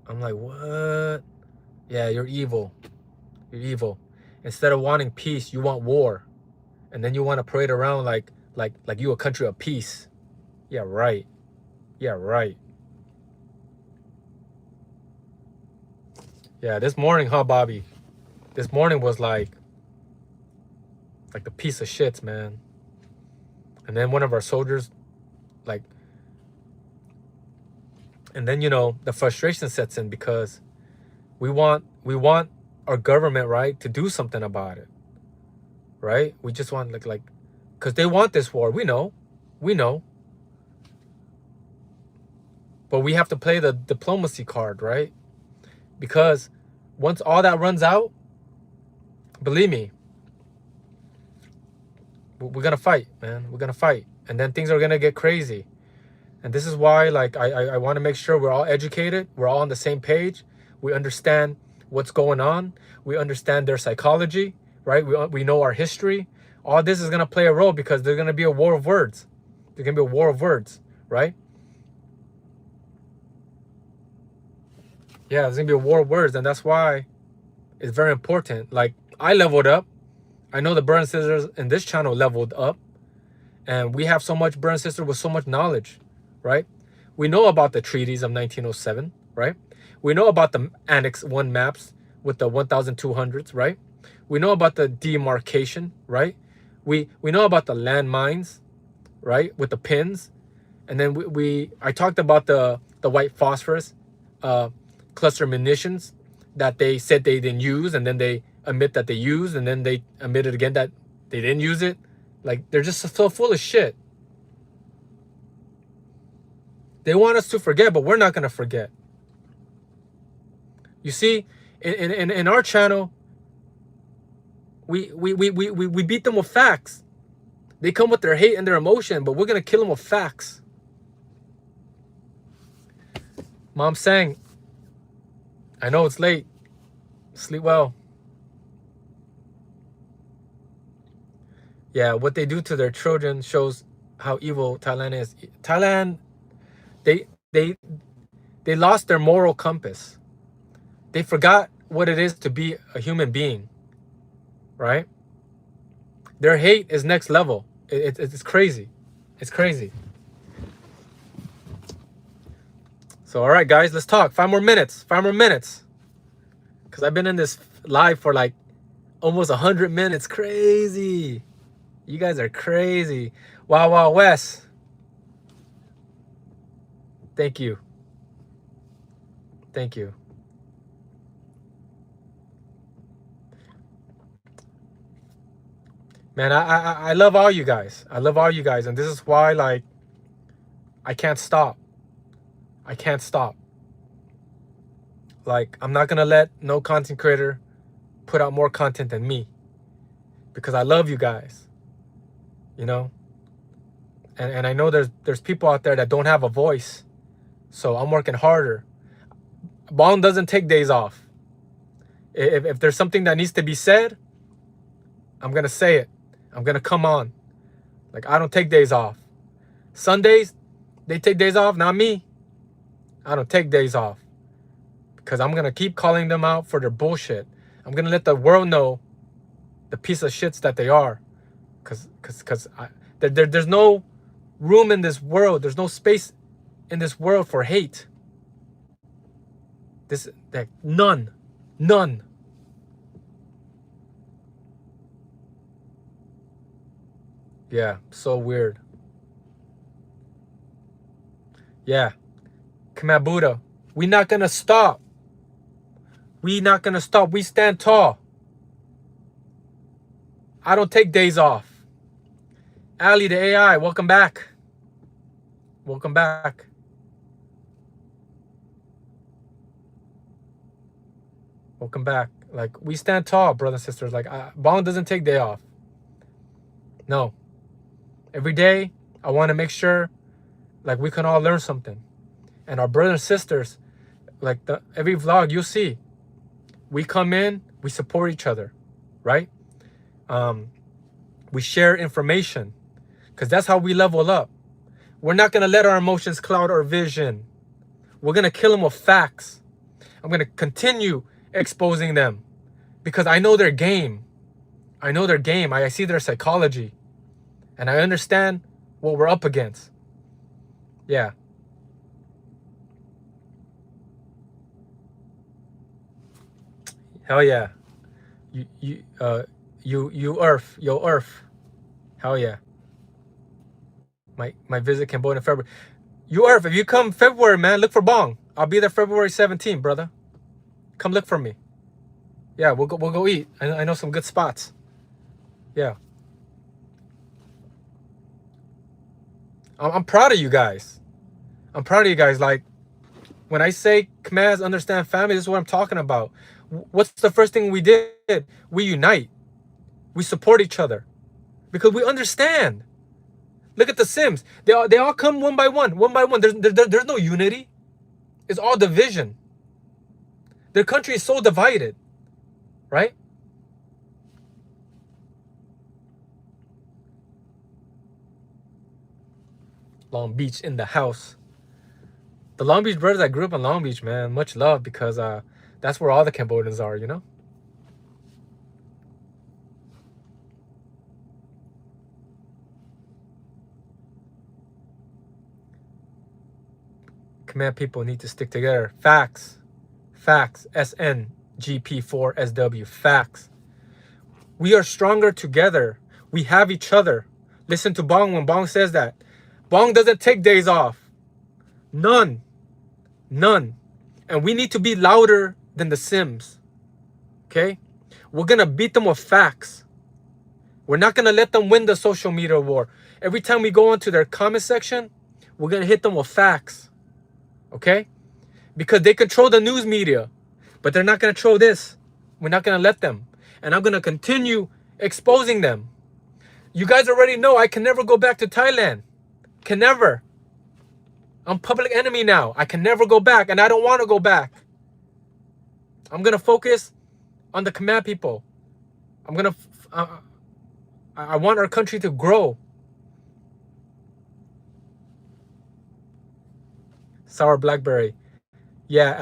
Speaker 1: I'm like, what? Yeah, you're evil. You're evil. Instead of wanting peace, you want war. And then you want to parade around like you a country of peace. Yeah, right. Yeah, right. Yeah, this morning, huh, Bobby? This morning was like the piece of shits, man. And then one of our soldiers, like, and then the frustration sets in because we want our government, right, to do something about it, right? We just want like because they want this war. We know, but we have to play the diplomacy card, right? Because once all that runs out, believe me, we're gonna fight, man. We're gonna fight, and then things are gonna get crazy. And this is why, like, I want to make sure we're all educated. We're all on the same page. We understand what's going on. We understand their psychology, right? We know our history. All this is gonna play a role because there's gonna be a war of words. There's gonna be a war of words, right? Yeah, there's gonna be a war of words, and that's why it's very important. Like, I leveled up. I know the Burn Sisters in this channel leveled up, and we have so much Burn Sister with so much knowledge, right? We know about the treaties of 1907, right? We know about the Annex 1 maps with the 1200s, right? We know about the demarcation, right? We know about the landmines, right, with the pins. And then I talked about the white phosphorus cluster munitions that they said they didn't use, and then they admit that they used, and then they admitted again that they didn't use it. Like, they're just so full of shit. They want us to forget, but we're not gonna forget. You see, in our channel, we beat them with facts. They come with their hate and their emotion, but we're gonna kill them with facts. Mom sang. I know it's late. Sleep well. Yeah, what they do to their children shows how evil Thailand is. Thailand, they lost their moral compass. They forgot what it is to be a human being, right? Their hate is next level. It's crazy. It's crazy. So, all right, guys, let's talk. 5 more minutes. 5 more minutes. Because I've been in this live for like almost 100 minutes. Crazy. You guys are crazy. Wow, wow, Wes. Thank you. Thank you. Man, I love all you guys. I love all you guys. And this is why, like, I can't stop. I can't stop. Like, I'm not going to let no content creator put out more content than me. Because I love you guys. You know? And I know there's people out there that don't have a voice. So I'm working harder. Bong doesn't take days off. If there's something that needs to be said, I'm going to say it. I'm going to come on. Like, I don't take days off. Sundays, they take days off, not me. I don't take days off. Because I'm going to keep calling them out for their bullshit. I'm going to let the world know the piece of shits that they are. Because there's no room in this world. There's no space in this world for hate. None. Yeah, so weird. Yeah. Khmer Buddha, we not gonna stop. We not gonna stop. We stand tall. I don't take days off. Ali, the AI, welcome back. Welcome back. Welcome back. Like, we stand tall, brothers and sisters. Like, Bong doesn't take day off. No. Every day, I want to make sure, like, we can all learn something. And our brothers and sisters, like, every vlog you'll see, we come in, we support each other, right? We share information, because that's how we level up. We're not going to let our emotions cloud our vision. We're going to kill them with facts. I'm going to continue exposing them because I know their game. I know their game. I see their psychology. And I understand what we're up against. Yeah. Hell yeah. You Earth. Yo Earth. Hell yeah. My visit Cambodia in February. You Earth, if you come February, man, look for Bong. I'll be there February 17th, brother. Come look for me. Yeah, we'll go eat. I know some good spots. Yeah. I'm proud of you guys. I'm proud of you guys. Like, when I say Khmers understand family, this is what I'm talking about. What's the first thing we did? We unite. We support each other. Because we understand. Look at the Sims. They all come one by one. One by one. There's no unity. It's all division. Their country is so divided. Right? Long Beach in the house. The Long Beach brothers, I grew up in Long Beach, man. Much love because that's where all the Cambodians are, you know? Khmer people need to stick together. Facts. Facts. SNGP4SW. Facts. We are stronger together. We have each other. Listen to Bong when Bong says that. Bong doesn't take days off. None. None. And we need to be louder than the Sims. Okay? We're going to beat them with facts. We're not going to let them win the social media war. Every time we go onto their comment section, we're going to hit them with facts. Okay? Because they control the news media. But they're not going to control this. We're not going to let them. And I'm going to continue exposing them. You guys already know I can never go back to Thailand. Can never. I'm public enemy now. I can never go back. And I don't want to go back. I'm going to focus on the Khmer people. I want our country to grow. Sour blackberry. Yeah,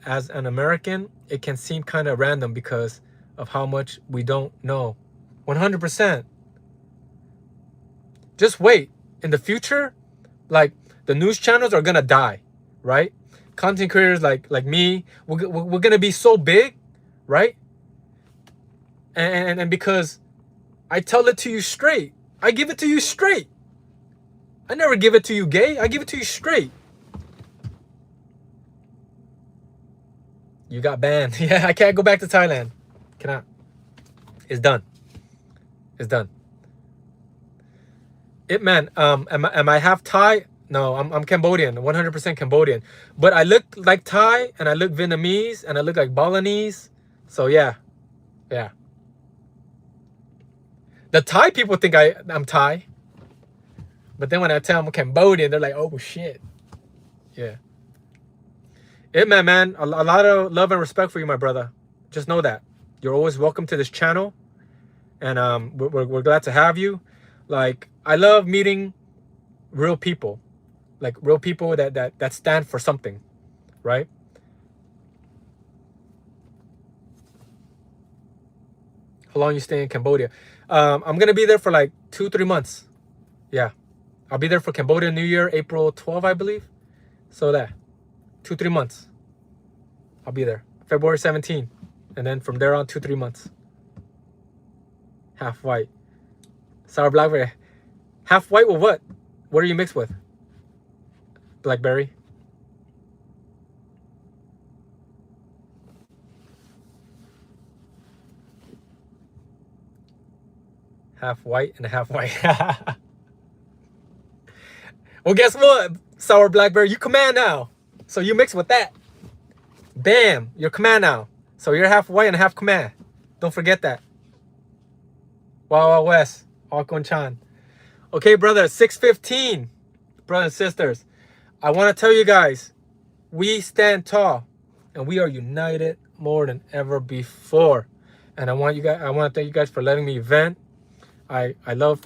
Speaker 1: as an American, it can seem kind of random because of how much we don't know. 100%. Just wait. In the future, like, the news channels are gonna die, right? Content creators like me, we're gonna be so big, right? And because I tell it to you straight. I give it to you straight. I never give it to you gay. I give it to you straight. You got banned. Yeah, I can't go back to Thailand. Cannot. It's done. It's done. Man, am I half Thai? No, I'm Cambodian, 100% Cambodian. But I look like Thai, and I look Vietnamese, and I look like Balinese. So yeah, yeah. The Thai people think I'm Thai. But then when I tell them I'm Cambodian, they're like, oh shit. Yeah. Man, a lot of love and respect for you, my brother. Just know that. You're always welcome to this channel. And we're glad to have you. Like, I love meeting real people. Like, real people that stand for something. Right? How long you stay in Cambodia? I'm going to be there for like 2-3 months. Yeah. I'll be there for Cambodia New Year, April 12, I believe. So that. 2-3 months. I'll be there. February 17. And then from there on, 2-3 months. Half white. Sour blackberry. Half white with what? What are you mixed with? Blackberry. Half white and half white. Well, guess what? Sour blackberry, you Khmer now. So you mix with that. Bam, you're Khmer now. So you're half white and half Khmer. Don't forget that. Wow, West. Akon Chan. Okay, brother, 6:15. Brothers and sisters, I want to tell you guys, we stand tall and we are united more than ever before. And I want to thank you guys for letting me vent. I love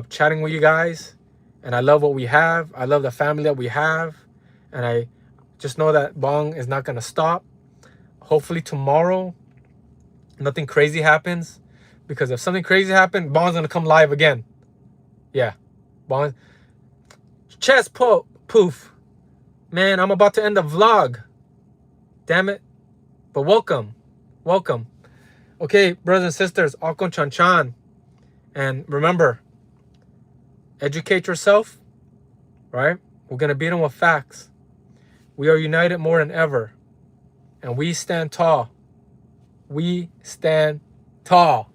Speaker 1: chatting with you guys, and I love what we have. I love the family that we have, and I just know that Bong is not going to stop. Hopefully tomorrow, nothing crazy happens. Because if something crazy happens, Bond's gonna come live again. Yeah. Bond. Chest poof. Man, I'm about to end the vlog. Damn it. But welcome. Welcome. Okay, brothers and sisters, Akon Chan Chan. And remember, educate yourself, right? We're going to beat them with facts. We are united more than ever. And we stand tall. We stand tall.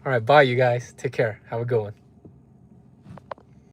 Speaker 1: All right, bye, you guys. Take care. Have a good one.